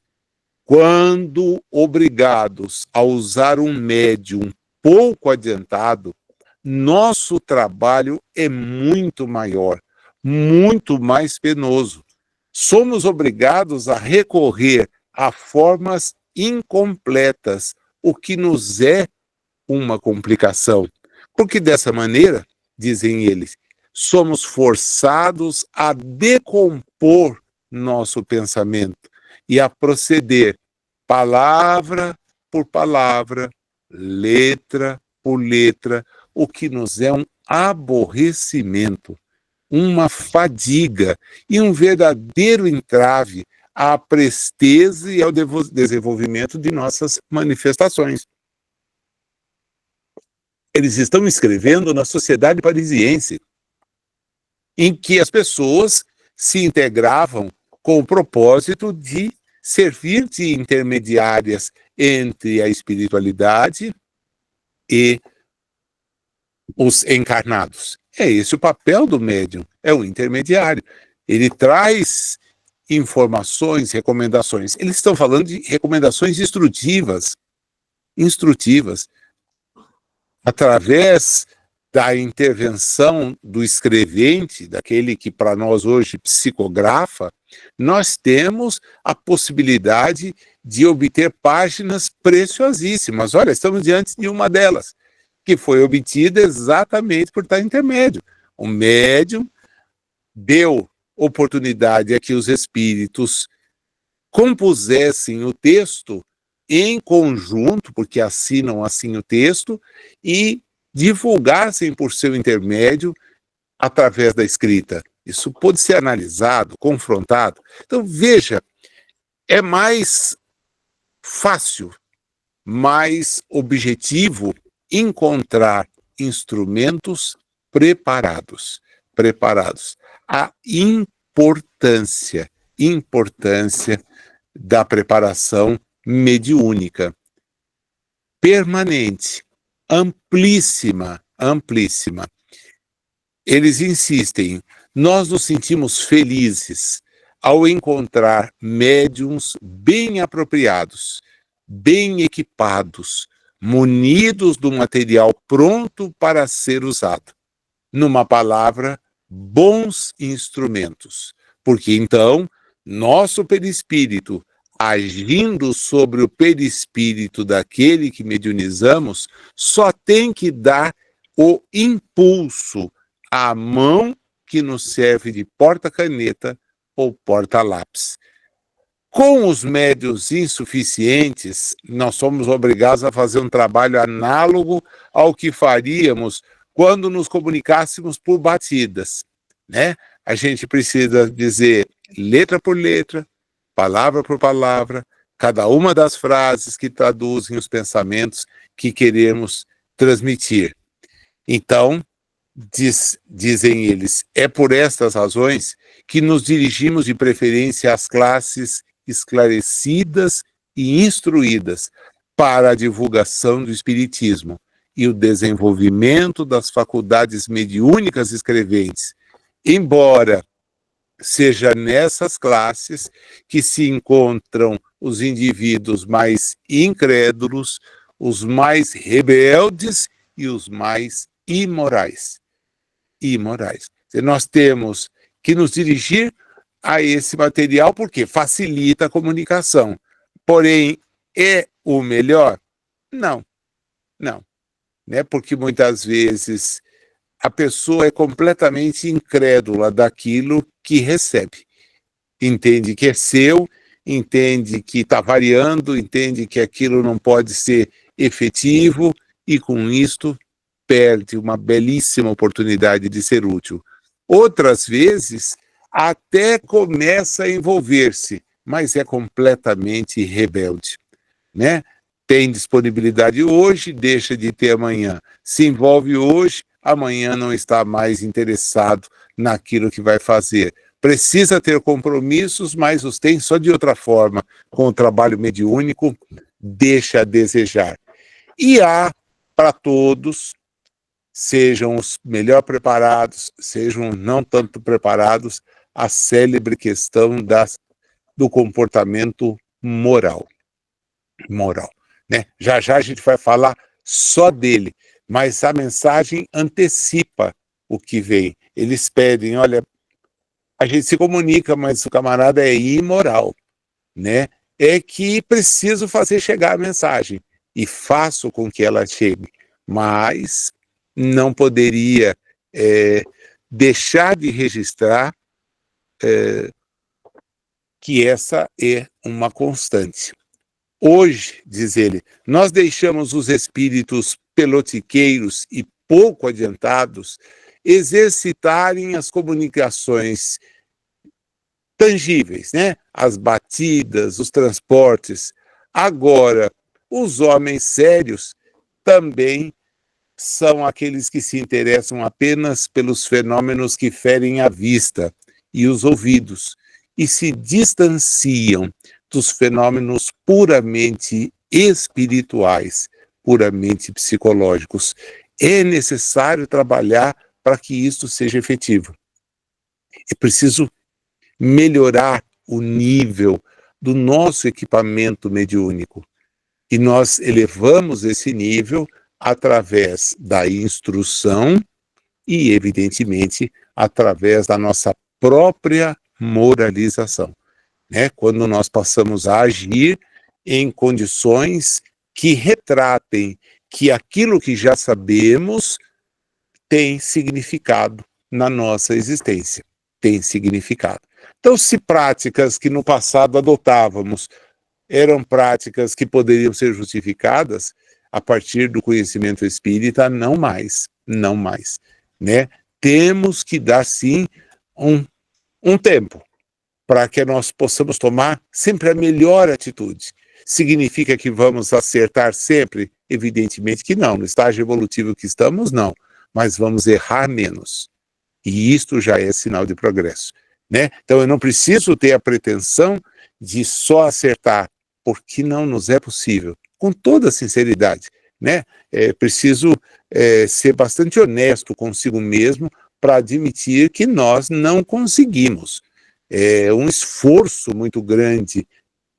S1: Quando obrigados a usar um médium pouco adiantado, nosso trabalho é muito maior, muito mais penoso. Somos obrigados a recorrer a formas incompletas, o que nos é uma complicação. Porque dessa maneira, dizem eles, somos forçados a decompor nosso pensamento e a proceder palavra por palavra, letra por letra, o que nos é um aborrecimento, uma fadiga e um verdadeiro entrave à presteza e ao desenvolvimento de nossas manifestações. Eles estão escrevendo na Sociedade Parisiense, em que as pessoas se integravam com o propósito de servir de intermediárias entre a espiritualidade e os encarnados. É esse o papel do médium, é o intermediário. Ele traz informações, recomendações. Eles estão falando de recomendações instrutivas, através da intervenção do escrevente, daquele que para nós hoje psicografa, nós temos a possibilidade de obter páginas preciosíssimas. Olha, estamos diante de uma delas, que foi obtida exatamente por tal intermédio. O médium deu oportunidade a que os espíritos compusessem o texto em conjunto, porque assinam assim o texto, e divulgassem por seu intermédio através da escrita. Isso pode ser analisado, confrontado. Então, veja, é mais fácil, mais objetivo encontrar instrumentos preparados. A importância da preparação mediúnica permanente, amplíssima. Eles insistem, nós nos sentimos felizes ao encontrar médiums bem apropriados, bem equipados, munidos do material pronto para ser usado. Numa palavra, bons instrumentos. Porque então, nosso perispírito, agindo sobre o perispírito daquele que mediunizamos, só tem que dar o impulso à mão que nos serve de porta-caneta ou porta-lápis. Com os médios insuficientes, nós somos obrigados a fazer um trabalho análogo ao que faríamos quando nos comunicássemos por batidas, né? A gente precisa dizer letra por letra, palavra por palavra, cada uma das frases que traduzem os pensamentos que queremos transmitir. Então, dizem eles, é por estas razões que nos dirigimos de preferência às classes esclarecidas e instruídas para a divulgação do espiritismo e o desenvolvimento das faculdades mediúnicas escreventes, embora seja nessas classes que se encontram os indivíduos mais incrédulos, os mais rebeldes e os mais imorais. Nós temos que nos dirigir a esse material porque facilita a comunicação. Porém, é o melhor? Não. Né? Porque muitas vezes a pessoa é completamente incrédula daquilo que recebe. Entende que é seu, entende que está variando, entende que aquilo não pode ser efetivo e, com isto, perde uma belíssima oportunidade de ser útil. Outras vezes, até começa a envolver-se, mas é completamente rebelde, né? Tem disponibilidade hoje, deixa de ter amanhã. Se envolve hoje, amanhã não está mais interessado naquilo que vai fazer. Precisa ter compromissos, mas os tem só de outra forma. Com o trabalho mediúnico, deixa a desejar. E há para todos, sejam os melhor preparados, sejam não tanto preparados, a célebre questão do comportamento moral. Né? Já a gente vai falar só dele, mas a mensagem antecipa o que vem. Eles pedem, olha, a gente se comunica, mas o camarada é imoral, né? É que preciso fazer chegar a mensagem e faço com que ela chegue, mas não poderia deixar de registrar que essa é uma constante. Hoje, diz ele, nós deixamos os espíritos pelotiqueiros e pouco adiantados exercitarem as comunicações tangíveis, né? As batidas, os transportes. Agora, os homens sérios também são aqueles que se interessam apenas pelos fenômenos que ferem a vista e os ouvidos e se distanciam dos fenômenos puramente espirituais, puramente psicológicos. É necessário trabalhar para que isto seja efetivo. É preciso melhorar o nível do nosso equipamento mediúnico. E nós elevamos esse nível através da instrução e, evidentemente, através da nossa própria moralização. Né? Quando nós passamos a agir em condições que retratem que aquilo que já sabemos tem significado na nossa existência, tem significado. Então, se práticas que no passado adotávamos eram práticas que poderiam ser justificadas a partir do conhecimento espírita, não mais, né? Temos que dar, sim, um tempo para que nós possamos tomar sempre a melhor atitude. Significa que vamos acertar sempre? Evidentemente que não. No estágio evolutivo que estamos, não. Mas vamos errar menos. E isto já é sinal de progresso, né? Então eu não preciso ter a pretensão de só acertar, porque não nos é possível. Com toda sinceridade, né? É preciso ser bastante honesto consigo mesmo para admitir que nós não conseguimos. É um esforço muito grande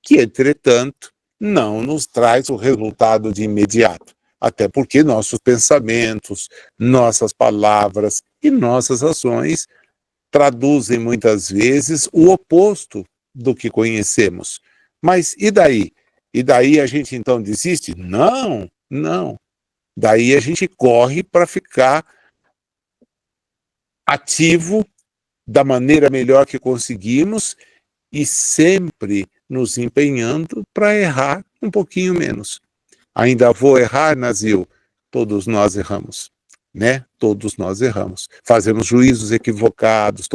S1: que, entretanto, não nos traz o resultado de imediato. Até porque nossos pensamentos, nossas palavras e nossas ações traduzem muitas vezes o oposto do que conhecemos. Mas e daí? E daí a gente então desiste? Não. Daí a gente corre para ficar ativo da maneira melhor que conseguimos e sempre nos empenhando para errar um pouquinho menos. Ainda vou errar, Nazil? Todos nós erramos, né? Todos nós erramos. Fazemos juízos equivocados,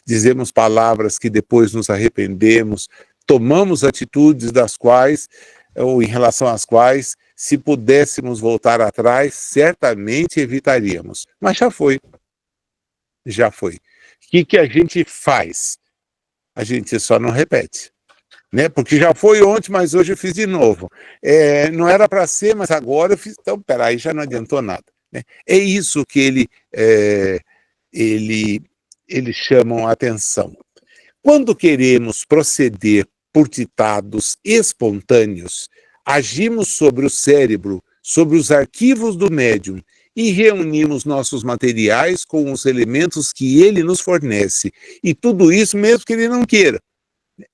S1: dizemos palavras que depois nos arrependemos, tomamos atitudes das quais, ou em relação às quais, se pudéssemos voltar atrás, certamente evitaríamos. Mas já foi. Já foi. O que a gente faz? A gente só não repete. Né? Porque já foi ontem, mas hoje eu fiz de novo. Não era para ser, mas agora eu fiz. Então, peraí, já não adiantou nada. Né? É isso que eles chamam a atenção. Quando queremos proceder por ditados espontâneos, agimos sobre o cérebro, sobre os arquivos do médium e reunimos nossos materiais com os elementos que ele nos fornece. E tudo isso mesmo que ele não queira.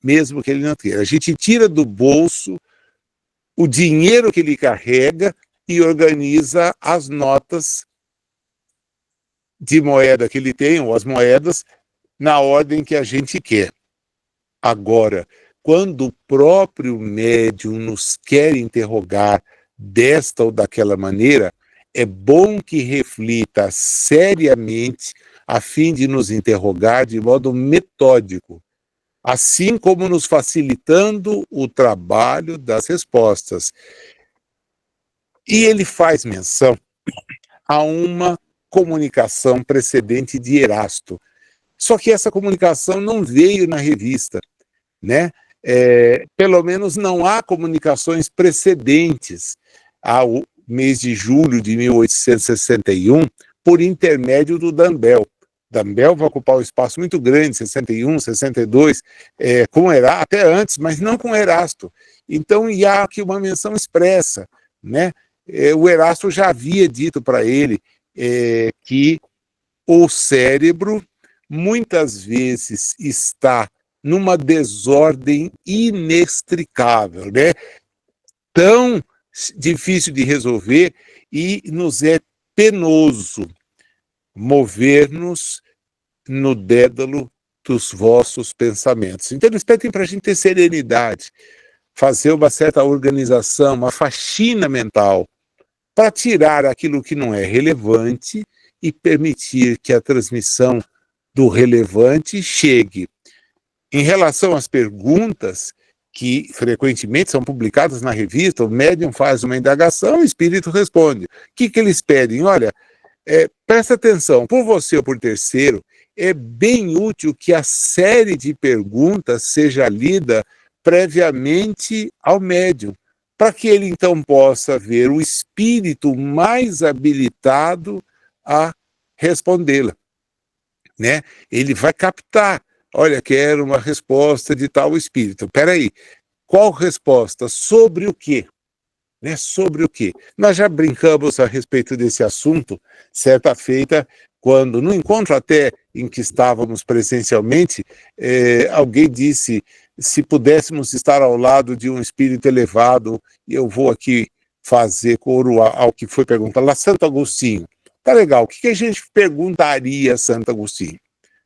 S1: Mesmo que ele não queira. A gente tira do bolso o dinheiro que ele carrega e organiza as notas de moeda que ele tem, ou as moedas, na ordem que a gente quer. Agora, quando o próprio médium nos quer interrogar desta ou daquela maneira, é bom que reflita seriamente a fim de nos interrogar de modo metódico, assim como nos facilitando o trabalho das respostas. E ele faz menção a uma comunicação precedente de Erasto. Só que essa comunicação não veio na revista, né? Pelo menos não há comunicações precedentes ao mês de julho de 1861, por intermédio do D'Ambel. D'Ambel vai ocupar um espaço muito grande, 61, 62, com Erasto, até antes, mas não com Erasto. Então, há aqui uma menção expressa, né? O Erasto já havia dito para ele que o cérebro muitas vezes está numa desordem inextricável, né? Tão difícil de resolver e nos é penoso mover-nos no dédalo dos vossos pensamentos. Então eles pedem para a gente ter serenidade, fazer uma certa organização, uma faxina mental, para tirar aquilo que não é relevante e permitir que a transmissão do relevante chegue. Em relação às perguntas, que frequentemente são publicadas na revista, o médium faz uma indagação, o espírito responde. O que eles pedem? Olha, presta atenção, por você ou por terceiro, é bem útil que a série de perguntas seja lida previamente ao médium, para que ele então possa ver o espírito mais habilitado a respondê-la. Né? Ele vai captar, olha, quero uma resposta de tal espírito. Espera aí, qual resposta? Sobre o quê? Né? Sobre o quê? Nós já brincamos a respeito desse assunto, certa feita, quando, no encontro até em que estávamos presencialmente, alguém disse, se pudéssemos estar ao lado de um espírito elevado, eu vou aqui fazer coro ao que foi perguntado lá, Santo Agostinho. Tá legal, o que a gente perguntaria a Santo Agostinho?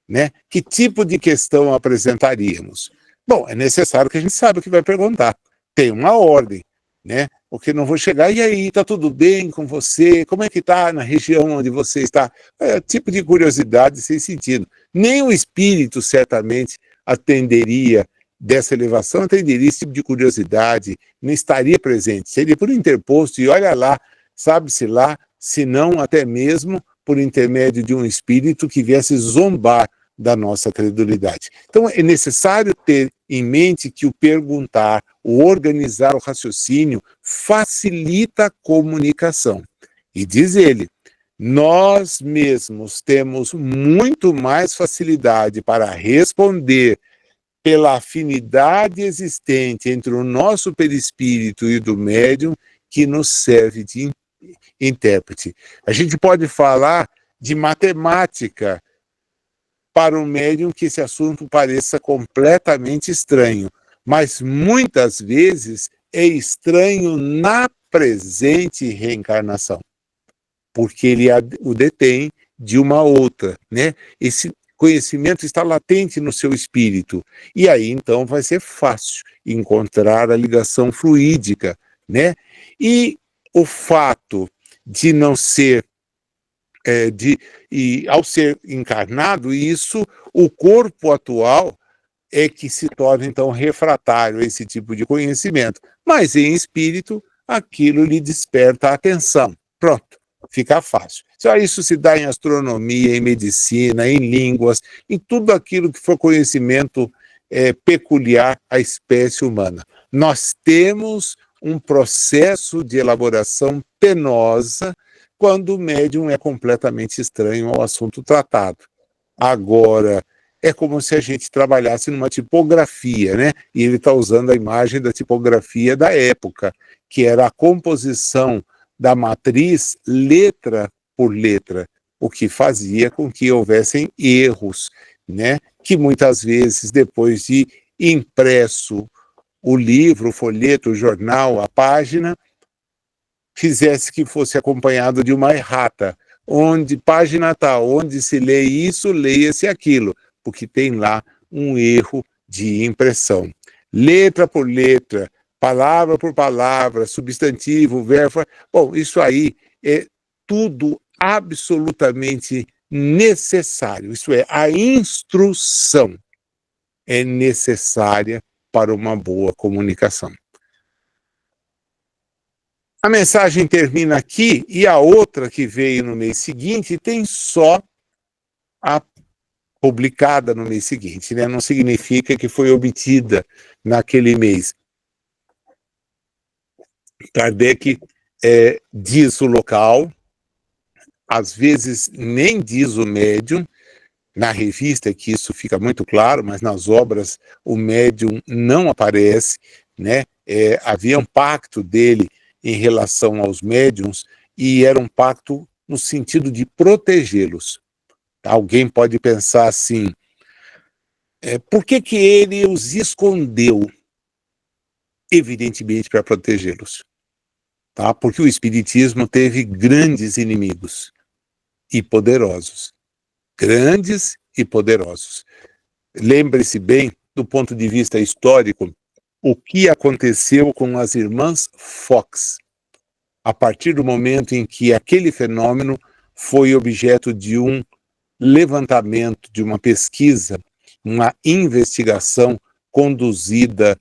S1: Né? Que tipo de questão apresentaríamos? Bom, é necessário que a gente saiba o que vai perguntar. Tem uma ordem, né? Porque não vou chegar, e aí, está tudo bem com você? Como é que está na região onde você está? Tipo de curiosidade sem sentido. Nem o espírito, certamente, atenderia dessa elevação, atenderia esse tipo de curiosidade, não estaria presente. Seria por interposto, e olha lá, sabe-se lá, se não até mesmo por intermédio de um espírito que viesse zombar da nossa credulidade. Então, é necessário ter em mente que o perguntar, o organizar o raciocínio, facilita a comunicação. E diz ele, nós mesmos temos muito mais facilidade para responder pela afinidade existente entre o nosso perispírito e o do médium, que nos serve de intérprete. A gente pode falar de matemática para um médium que esse assunto pareça completamente estranho, mas muitas vezes é estranho na presente reencarnação, porque ele o detém de uma outra, né? Esse conhecimento está latente no seu espírito, e aí então vai ser fácil encontrar a ligação fluídica, né? E o fato de não ser, ao ser encarnado, isso, o corpo atual é que se torna, então, refratário a esse tipo de conhecimento. Mas em espírito, aquilo lhe desperta a atenção. Pronto, fica fácil. Isso se dá em astronomia, em medicina, em línguas, em tudo aquilo que for conhecimento peculiar à espécie humana. Nós temos um processo de elaboração penosa quando o médium é completamente estranho ao assunto tratado. Agora, é como se a gente trabalhasse numa tipografia, né? E ele está usando a imagem da tipografia da época, que era a composição da matriz letra por letra, o que fazia com que houvessem erros, né? Que muitas vezes, depois de impresso o livro, o folheto, o jornal, a página, fizesse que fosse acompanhado de uma errata, onde página tal, onde se lê isso, leia-se aquilo, porque tem lá um erro de impressão. Letra por letra, palavra por palavra, substantivo, verbo. Bom, isso aí é tudo absolutamente necessário. Isso é, a instrução é necessária para uma boa comunicação. A mensagem termina aqui e a outra que veio no mês seguinte tem só a publicada no mês seguinte, né? Não significa que foi obtida naquele mês. Kardec diz o local, às vezes nem diz o médium. Na revista que isso fica muito claro, mas nas obras o médium não aparece, né? Havia um pacto dele em relação aos médiums e era um pacto no sentido de protegê-los. Alguém pode pensar assim, por que ele os escondeu? Evidentemente para protegê-los, tá? Porque o Espiritismo teve grandes inimigos e poderosos. Grandes e poderosos. Lembre-se bem, do ponto de vista histórico, o que aconteceu com as irmãs Fox, a partir do momento em que aquele fenômeno foi objeto de um levantamento, de uma pesquisa, uma investigação conduzida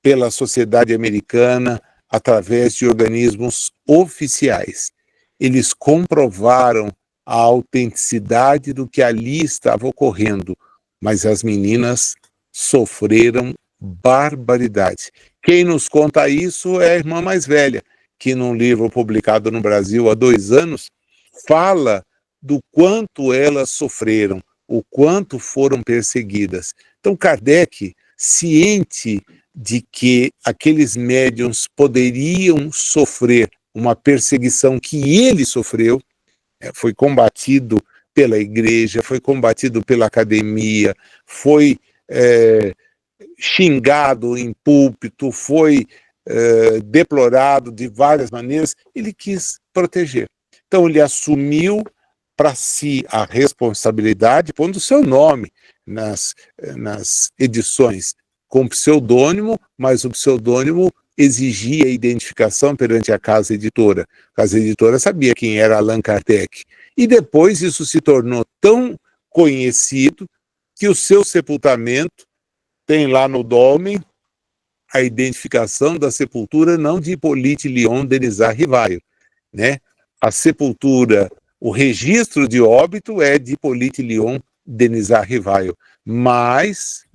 S1: pela sociedade americana através de organismos oficiais. Eles comprovaram a autenticidade do que ali estava ocorrendo, mas as meninas sofreram barbaridade. Quem nos conta isso é a irmã mais velha, que num livro publicado no Brasil há 2 anos, fala do quanto elas sofreram, o quanto foram perseguidas. Então Kardec, ciente de que aqueles médiuns poderiam sofrer uma perseguição que ele sofreu, foi combatido pela igreja, foi combatido pela academia, foi xingado em púlpito, foi deplorado de várias maneiras, ele quis proteger. Então ele assumiu para si a responsabilidade, pondo o seu nome nas edições, com pseudônimo, mas o pseudônimo exigia identificação perante a casa editora. A casa editora sabia quem era Allan Kardec. E depois isso se tornou tão conhecido que o seu sepultamento tem lá no dolmen a identificação da sepultura não de Hippolyte Léon Denisard Rivaio, né? A sepultura, o registro de óbito é de Hippolyte Léon Denisard Rivaio, mas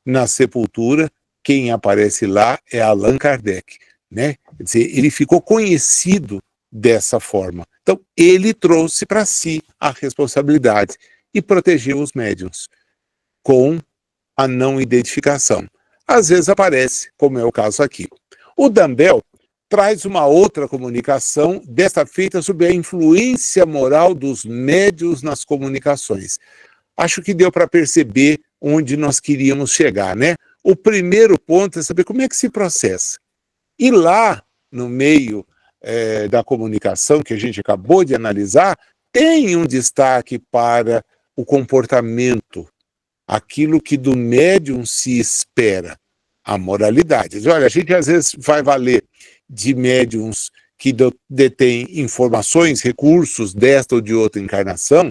S1: na sepultura quem aparece lá é Allan Kardec, né? Quer dizer, ele ficou conhecido dessa forma. Então, ele trouxe para si a responsabilidade e protegeu os médiuns com a não identificação. Às vezes aparece, como é o caso aqui. O Dumbell traz uma outra comunicação, desta feita sob a influência moral dos médiuns nas comunicações. Acho que deu para perceber onde nós queríamos chegar, né? O primeiro ponto é saber como é que se processa. E lá, no meio da comunicação que a gente acabou de analisar, tem um destaque para o comportamento, aquilo que do médium se espera, a moralidade. Olha, a gente às vezes vai valer de médiums que detêm informações, recursos desta ou de outra encarnação.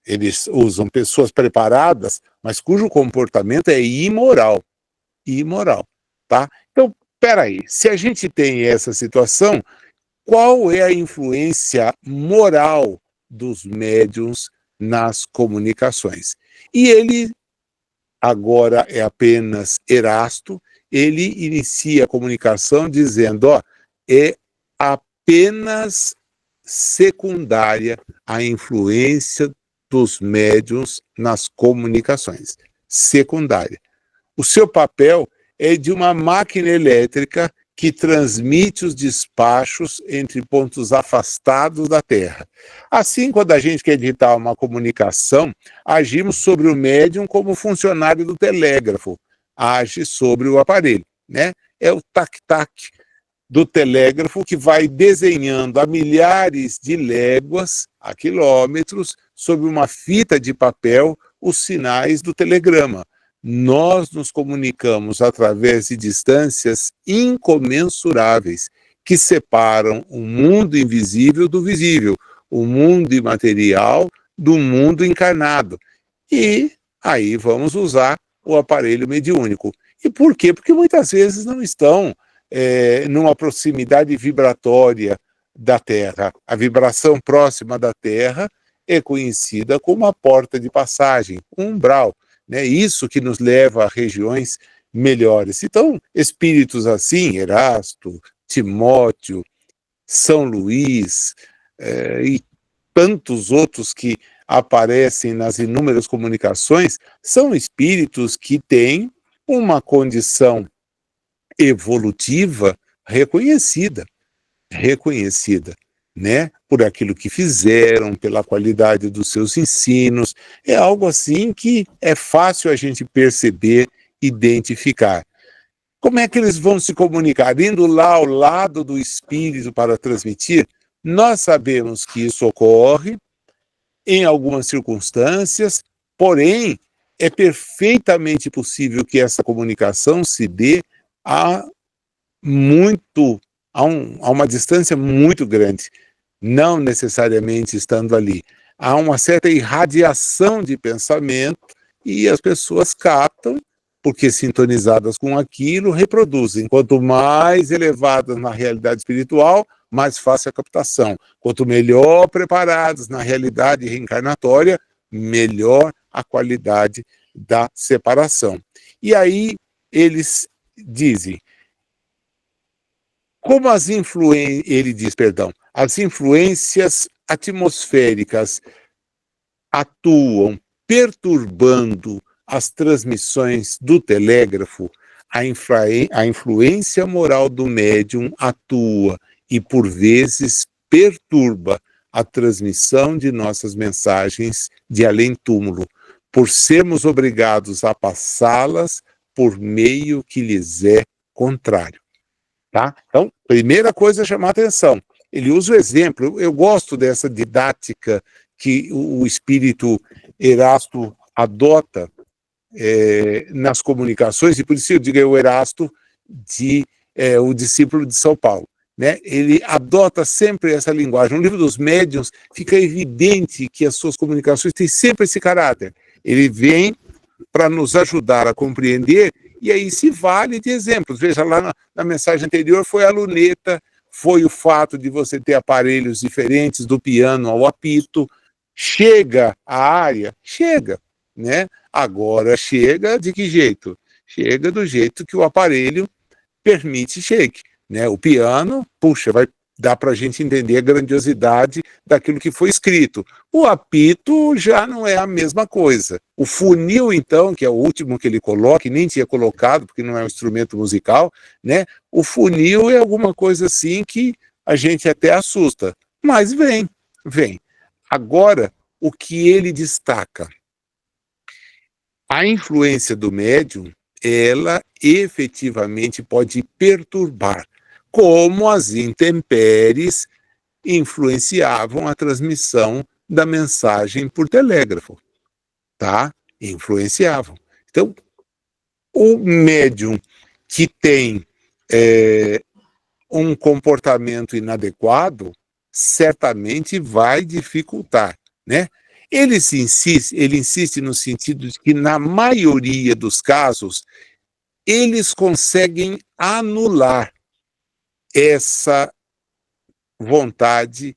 S1: Eles usam pessoas preparadas, mas cujo comportamento é imoral, tá? Então, espera aí, se a gente tem essa situação, qual é a influência moral dos médiuns nas comunicações? E ele, agora é apenas Erasto, ele inicia a comunicação dizendo, ó, é apenas secundária a influência dos médiuns nas comunicações. Secundária. O seu papel é de uma máquina elétrica que transmite os despachos entre pontos afastados da Terra. Assim, quando a gente quer editar uma comunicação, agimos sobre o médium como funcionário do telégrafo age sobre o aparelho, né? É o tac-tac do telégrafo que vai desenhando a milhares de léguas, a quilômetros, sobre uma fita de papel, os sinais do telegrama. Nós nos comunicamos através de distâncias incomensuráveis que separam o mundo invisível do visível, o mundo imaterial do mundo encarnado. E aí vamos usar o aparelho mediúnico. E por quê? Porque muitas vezes não estão numa proximidade vibratória da Terra. A vibração próxima da Terra é conhecida como a porta de passagem, um umbral. Né? Isso que nos leva a regiões melhores. Então, espíritos assim, Erasto, Timóteo, São Luís e tantos outros que aparecem nas inúmeras comunicações, são espíritos que têm uma condição evolutiva reconhecida, né? Por aquilo que fizeram, pela qualidade dos seus ensinos. É algo assim que é fácil a gente perceber, identificar. Como é que eles vão se comunicar? Indo lá ao lado do espírito para transmitir? Nós sabemos que isso ocorre em algumas circunstâncias, porém, é perfeitamente possível que essa comunicação se dê a uma distância muito grande, não necessariamente estando ali. Há uma certa irradiação de pensamento e as pessoas captam, porque sintonizadas com aquilo, reproduzem. Quanto mais elevadas na realidade espiritual, mais fácil a captação. Quanto melhor preparados na realidade reencarnatória, melhor a qualidade da separação. E aí eles dizem, como ele diz, as influências atmosféricas atuam perturbando as transmissões do telégrafo, a influência moral do médium atua e, por vezes, perturba a transmissão de nossas mensagens de além-túmulo, por sermos obrigados a passá-las por meio que lhes é contrário. Tá? Então, primeira coisa é chamar atenção. Ele usa o exemplo. Eu gosto dessa didática que o espírito Erasto adota nas comunicações, e por isso eu digo o Erasto, o discípulo de São Paulo. Né? Ele adota sempre essa linguagem. No livro dos médiuns fica evidente que as suas comunicações têm sempre esse caráter. Ele vem para nos ajudar a compreender e aí se vale de exemplos. Veja, lá na mensagem anterior foi a luneta, foi o fato de você ter aparelhos diferentes do piano ao apito. Chega a área? Chega, né? Agora chega de que jeito? Chega do jeito que o aparelho permite chegue. Né? O piano, puxa, vai dar para a gente entender a grandiosidade daquilo que foi escrito. O apito já não é a mesma coisa. O funil, então, que é o último que ele coloca, e nem tinha colocado, porque não é um instrumento musical, né? O funil é alguma coisa assim que a gente até assusta. Mas vem. Agora, o que ele destaca? A influência do médium, ela efetivamente pode perturbar, como as intempéries influenciavam a transmissão da mensagem por telégrafo, tá? Influenciavam. Então, o médium que tem um comportamento inadequado, certamente vai dificultar, né? Ele insiste no sentido de que, na maioria dos casos, eles conseguem anular essa vontade,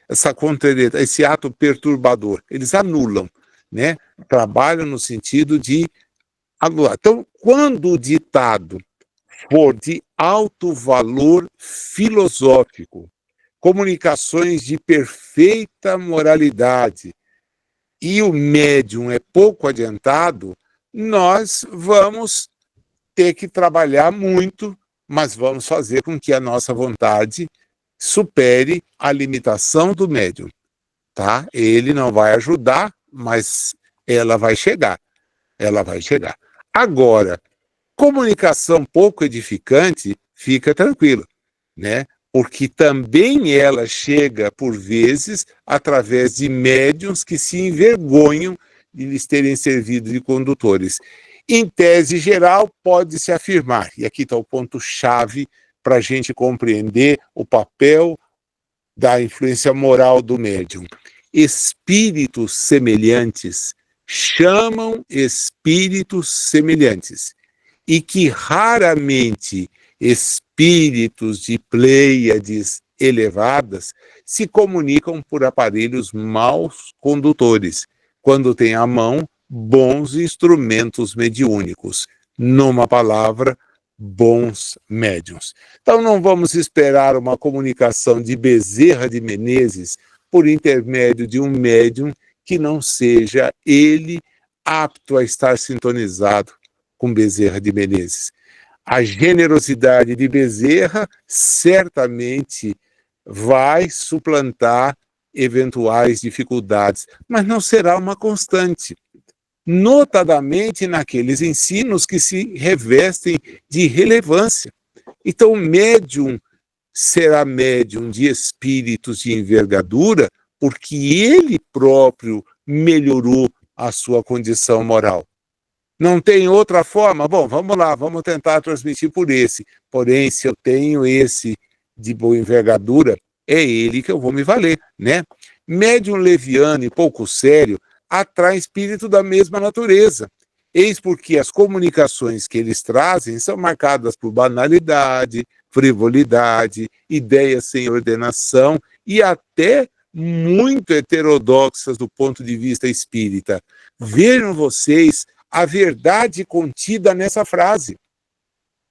S1: essa contrariedade, esse ato perturbador. Eles anulam, né? Trabalham no sentido de anular. Então, quando o ditado for de alto valor filosófico, comunicações de perfeita moralidade, e o médium é pouco adiantado, nós vamos ter que trabalhar muito, mas vamos fazer com que a nossa vontade supere a limitação do médium, tá? Ele não vai ajudar, mas ela vai chegar. Ela vai chegar. Agora, comunicação pouco edificante, fica tranquilo, né? Porque também ela chega, por vezes, através de médiuns que se envergonham de lhes terem servido de condutores. Em tese geral, pode-se afirmar, e aqui está o ponto-chave para a gente compreender o papel da influência moral do médium. Espíritos semelhantes chamam espíritos semelhantes, e que raramente espíritos de pleiades elevadas se comunicam por aparelhos maus condutores, quando têm à mão bons instrumentos mediúnicos. Numa palavra, bons médiuns. Então não vamos esperar uma comunicação de Bezerra de Menezes por intermédio de um médium que não seja ele apto a estar sintonizado com Bezerra de Menezes. A generosidade de Bezerra certamente vai suplantar eventuais dificuldades, mas não será uma constante, notadamente naqueles ensinos que se revestem de relevância. Então, o médium será médium de espíritos de envergadura porque ele próprio melhorou a sua condição moral. Não tem outra forma? Bom, vamos lá, vamos tentar transmitir por esse. Porém, se eu tenho esse de boa envergadura, é ele que eu vou me valer, né? Médium leviano e pouco sério atrai espírito da mesma natureza. Eis porque as comunicações que eles trazem são marcadas por banalidade, frivolidade, ideias sem ordenação e até muito heterodoxas do ponto de vista espírita. Vejam vocês a verdade contida nessa frase.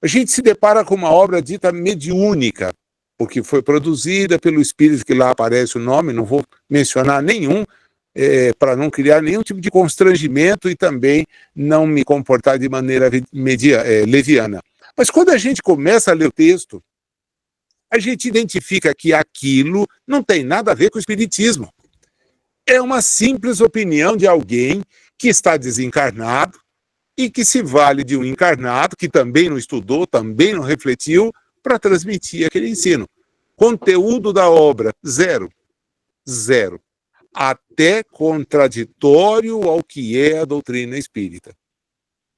S1: A gente se depara com uma obra dita mediúnica, porque foi produzida pelo espírito que lá aparece o nome, não vou mencionar nenhum, para não criar nenhum tipo de constrangimento e também não me comportar de maneira leviana. Mas quando a gente começa a ler o texto, a gente identifica que aquilo não tem nada a ver com o espiritismo. É uma simples opinião de alguém que está desencarnado e que se vale de um encarnado que também não estudou, também não refletiu, para transmitir aquele ensino. Conteúdo da obra, zero. Zero. Até contraditório ao que é a doutrina espírita.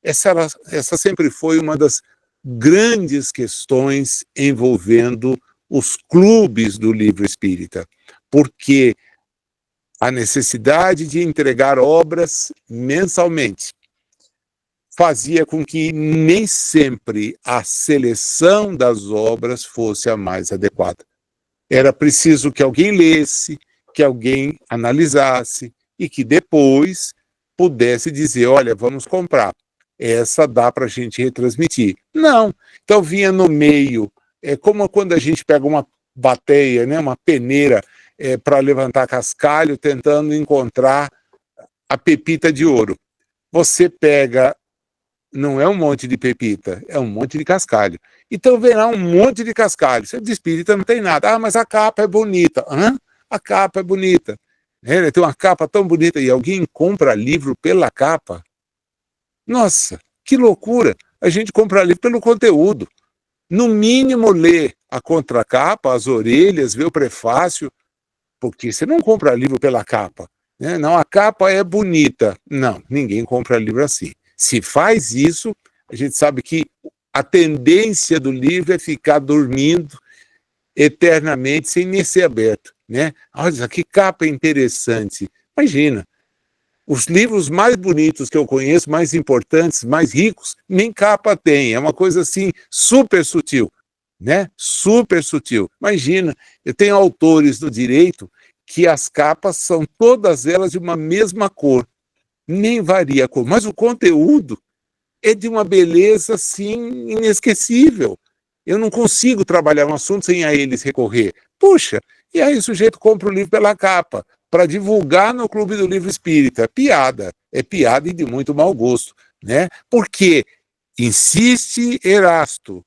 S1: Essa sempre foi uma das grandes questões envolvendo os clubes do livro espírita, porque a necessidade de entregar obras mensalmente fazia com que nem sempre a seleção das obras fosse a mais adequada. Era preciso que alguém lesse, que alguém analisasse e que depois pudesse dizer, olha, vamos comprar. Essa dá para a gente retransmitir. Não. Então vinha no meio. É como quando a gente pega uma bateia, né, uma peneira, para levantar cascalho, tentando encontrar a pepita de ouro. Você pega, não é um monte de pepita, é um monte de cascalho. Então verá um monte de cascalho. Você de espírita não tem nada. Ah, mas a capa é bonita. Hã? A capa é bonita. Tem uma capa tão bonita e alguém compra livro pela capa. Nossa, que loucura! A gente compra livro pelo conteúdo. No mínimo, lê a contracapa, as orelhas, vê o prefácio, porque você não compra livro pela capa. Né? Não, a capa é bonita. Não, ninguém compra livro assim. Se faz isso, a gente sabe que a tendência do livro é ficar dormindo eternamente sem nem ser aberto. Né? Olha, que capa interessante. Imagina, Os livros mais bonitos que eu conheço, mais importantes, mais ricos, nem capa tem. É uma coisa assim super sutil, né? Super sutil. Imagina, eu tenho autores do direito que as capas são todas elas de uma mesma cor, nem varia a cor, mas o conteúdo é de uma beleza assim inesquecível. Eu não consigo trabalhar um assunto sem a eles recorrer. Puxa, e aí o sujeito compra o livro pela capa, para divulgar no Clube do Livro Espírita. É piada e de muito mau gosto, né? Porque, insiste Erasto,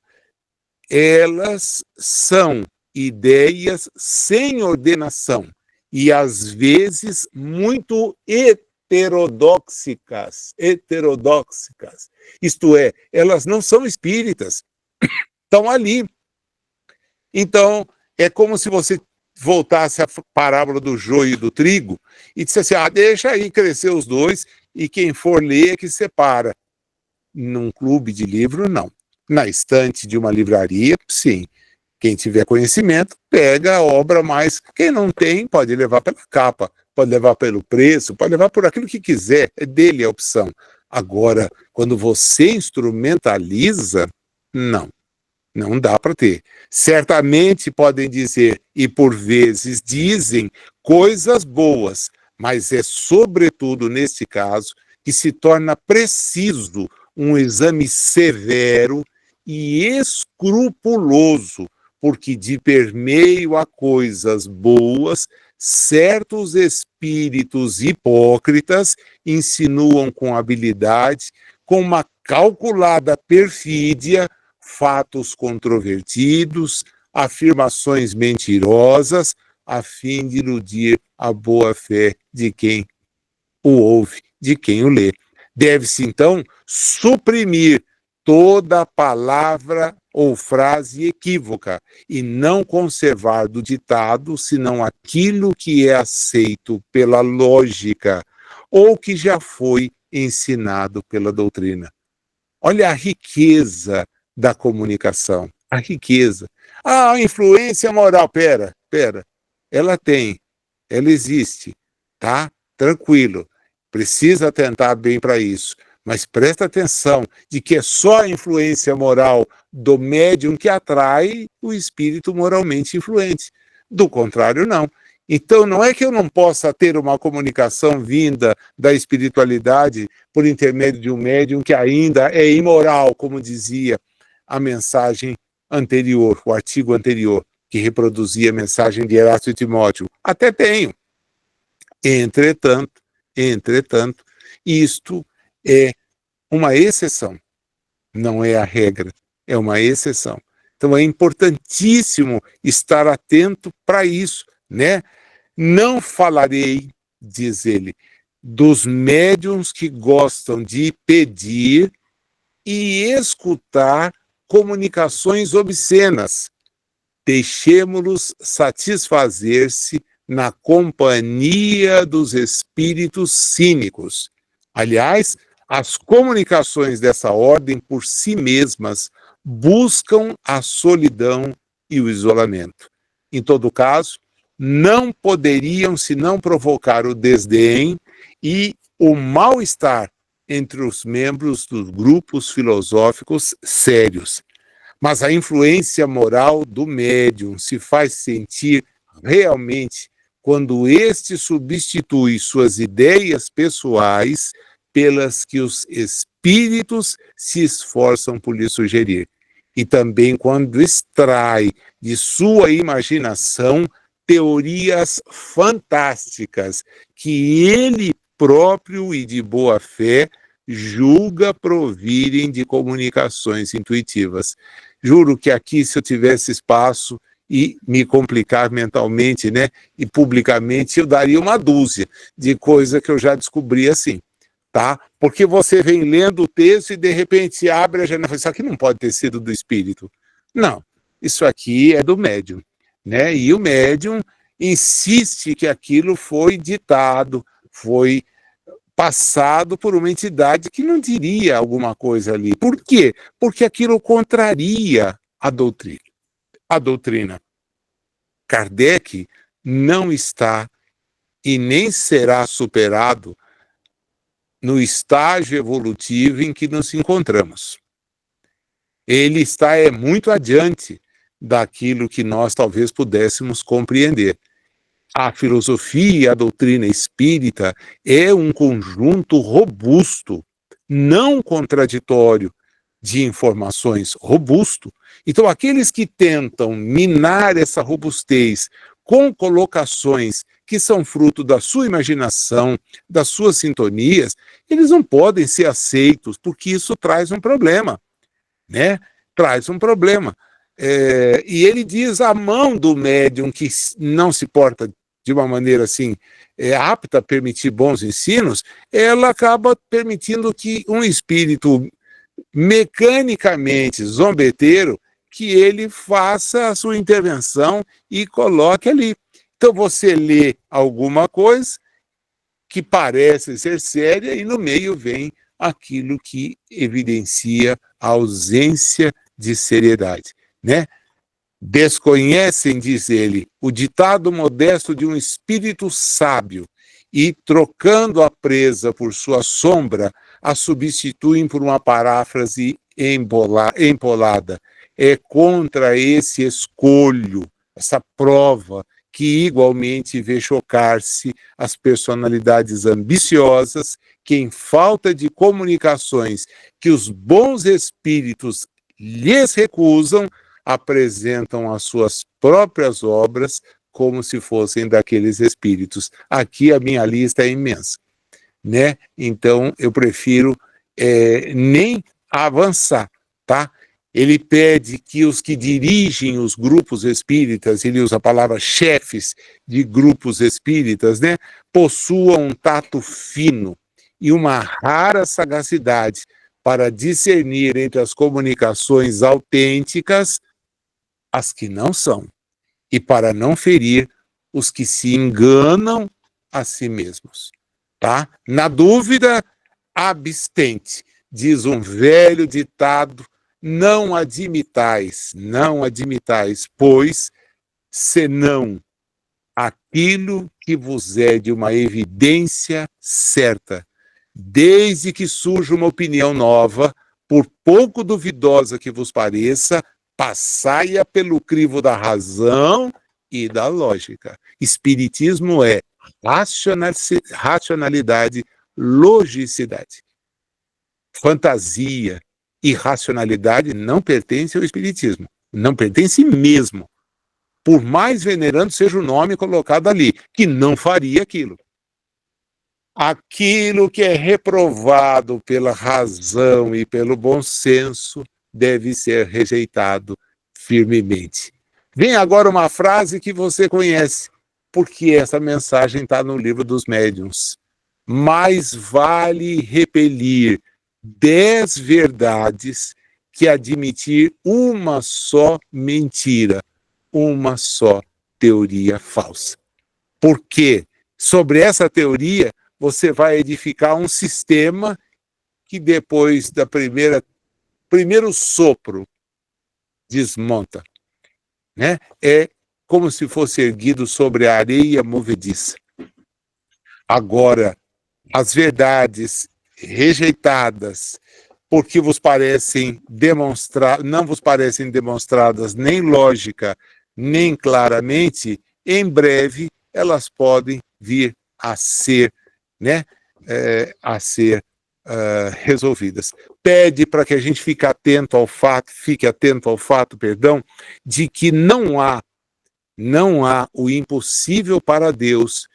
S1: elas são ideias sem ordenação e, às vezes, muito heterodóxicas. Isto é, elas não são espíritas, estão ali. Então, é como se você voltasse à parábola do joio e do trigo e dissesse assim, deixa aí crescer os dois e quem for ler é que separa. Num clube de livro, não. Na estante de uma livraria, sim. Quem tiver conhecimento, pega a obra, mas quem não tem, pode levar pela capa, pode levar pelo preço, pode levar por aquilo que quiser, é dele a opção. Agora, quando você instrumentaliza, não. Não dá para ter. Certamente podem dizer, e por vezes dizem, coisas boas, mas é sobretudo neste caso que se torna preciso um exame severo e escrupuloso, porque de permeio a coisas boas, certos espíritos hipócritas insinuam com habilidade, com uma calculada perfídia, fatos controvertidos, afirmações mentirosas, a fim de iludir a boa-fé de quem o ouve, de quem o lê. Deve-se, então, suprimir toda palavra ou frase equívoca e não conservar do ditado senão aquilo que é aceito pela lógica ou que já foi ensinado pela doutrina. Olha a riqueza da comunicação, a riqueza. A influência moral, pera, ela tem, ela existe, tá? Tranquilo, precisa atentar bem para isso, mas presta atenção de que é só a influência moral do médium que atrai o espírito moralmente influente. Do contrário, não. Então, não é que eu não possa ter uma comunicação vinda da espiritualidade por intermédio de um médium que ainda é imoral, como dizia a mensagem anterior, o artigo anterior, que reproduzia a mensagem de Erasto e Timóteo. Até tenho. Entretanto, isto é uma exceção, não é a regra, é uma exceção. Então é importantíssimo estar atento para isso, né? Não falarei, diz ele, dos médiuns que gostam de pedir e escutar comunicações obscenas. Deixemo-los satisfazer-se na companhia dos espíritos cínicos. Aliás, as comunicações dessa ordem, por si mesmas, buscam a solidão e o isolamento. Em todo caso, não poderiam senão provocar o desdém e o mal-estar entre os membros dos grupos filosóficos sérios. Mas a influência moral do médium se faz sentir realmente quando este substitui suas ideias pessoais pelas que os espíritos se esforçam por lhe sugerir. E também quando extrai de sua imaginação teorias fantásticas que ele próprio e de boa fé julga provirem de comunicações intuitivas. Juro que aqui, se eu tivesse espaço e me complicar mentalmente, né, e publicamente, eu daria uma dúzia de coisas que eu já descobri assim, tá? Porque você vem lendo o texto e de repente abre a janela e fala, isso aqui não pode ter sido do espírito. Não, isso aqui é do médium, né? E o médium insiste que aquilo foi ditado, foi passado por uma entidade que não diria alguma coisa ali. Por quê? Porque aquilo contraria a doutrina. A doutrina. Kardec não está e nem será superado no estágio evolutivo em que nos encontramos. Ele está muito adiante daquilo que nós talvez pudéssemos compreender. A filosofia, a doutrina espírita é um conjunto robusto, não contraditório, de informações, robusto. Então, aqueles que tentam minar essa robustez com colocações que são fruto da sua imaginação, das suas sintonias, eles não podem ser aceitos, porque isso traz um problema, né? Traz um problema. E ele diz a mão do médium que não se porta de uma maneira assim, apta a permitir bons ensinos, ela acaba permitindo que um espírito mecanicamente zombeteiro, que ele faça a sua intervenção e coloque ali. Então você lê alguma coisa que parece ser séria e no meio vem aquilo que evidencia a ausência de seriedade, né? Desconhecem, diz ele, o ditado modesto de um espírito sábio e, trocando a presa por sua sombra, a substituem por uma paráfrase empolada. É contra esse escolho, essa prova, que igualmente vê chocar-se as personalidades ambiciosas que, em falta de comunicações que os bons espíritos lhes recusam, apresentam as suas próprias obras como se fossem daqueles espíritos. Aqui a minha lista é imensa, né? Então eu prefiro nem avançar, tá? Ele pede que os que dirigem os grupos espíritas, ele usa a palavra chefes de grupos espíritas, né? Possuam um tato fino e uma rara sagacidade para discernir entre as comunicações autênticas as que não são, e para não ferir os que se enganam a si mesmos, tá? Na dúvida, abstente, diz um velho ditado, não admitais, pois, senão aquilo que vos é de uma evidência certa, desde que surja uma opinião nova, por pouco duvidosa que vos pareça, passai-a pelo crivo da razão e da lógica. Espiritismo é racionalidade, logicidade. Fantasia e racionalidade não pertencem ao espiritismo. Não pertence mesmo. Por mais venerando seja o nome colocado ali, que não faria aquilo. Aquilo que é reprovado pela razão e pelo bom senso deve ser rejeitado firmemente. Vem agora uma frase que você conhece, porque essa mensagem está no livro dos médiuns. Mais vale repelir 10 verdades que admitir uma só mentira, uma só teoria falsa. Porque sobre essa teoria você vai edificar um sistema que depois da primeiro sopro desmonta, né? É como se fosse erguido sobre a areia movediça. Agora, as verdades rejeitadas porque vos parecem não vos parecem demonstradas nem lógica, nem claramente, em breve elas podem vir a ser, né, resolvidas. Pede para que a gente fique atento ao fato, de que não há o impossível para Deus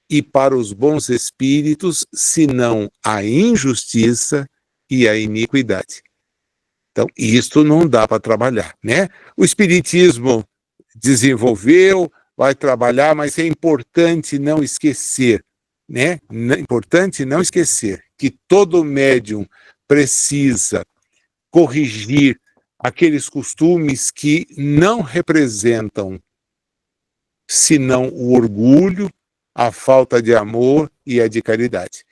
S1: e para os bons espíritos, senão a injustiça e a iniquidade. Então, isto não dá para trabalhar, né? O espiritismo desenvolveu, vai trabalhar, mas é importante não esquecer, né? É importante não esquecer que todo médium precisa corrigir aqueles costumes que não representam senão o orgulho, a falta de amor e a de caridade.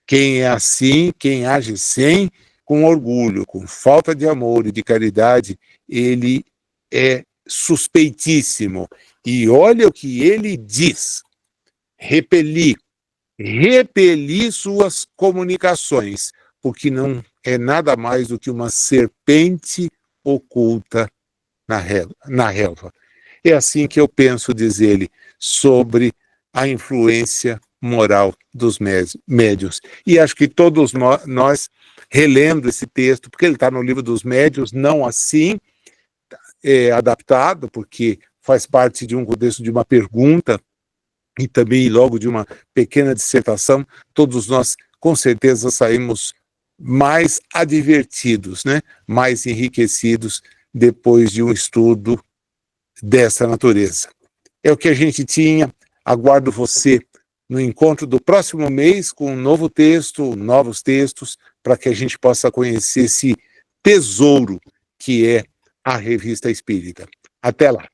S1: Quem é assim, quem age com orgulho, com falta de amor e de caridade, ele é suspeitíssimo. E olha o que ele diz: repelir repelir suas comunicações, porque não é nada mais do que uma serpente oculta na relva. É assim que eu penso, diz ele, sobre a influência moral dos médiuns. E acho que todos nós, relendo esse texto, porque ele está no livro dos médiuns, não assim adaptado, porque faz parte de um contexto de uma pergunta e também logo de uma pequena dissertação, todos nós com certeza saímos mais advertidos, né? Mais enriquecidos depois de um estudo dessa natureza. É o que a gente tinha. Aguardo você no encontro do próximo mês com um novo texto, novos textos, para que a gente possa conhecer esse tesouro que é a Revista Espírita. Até lá.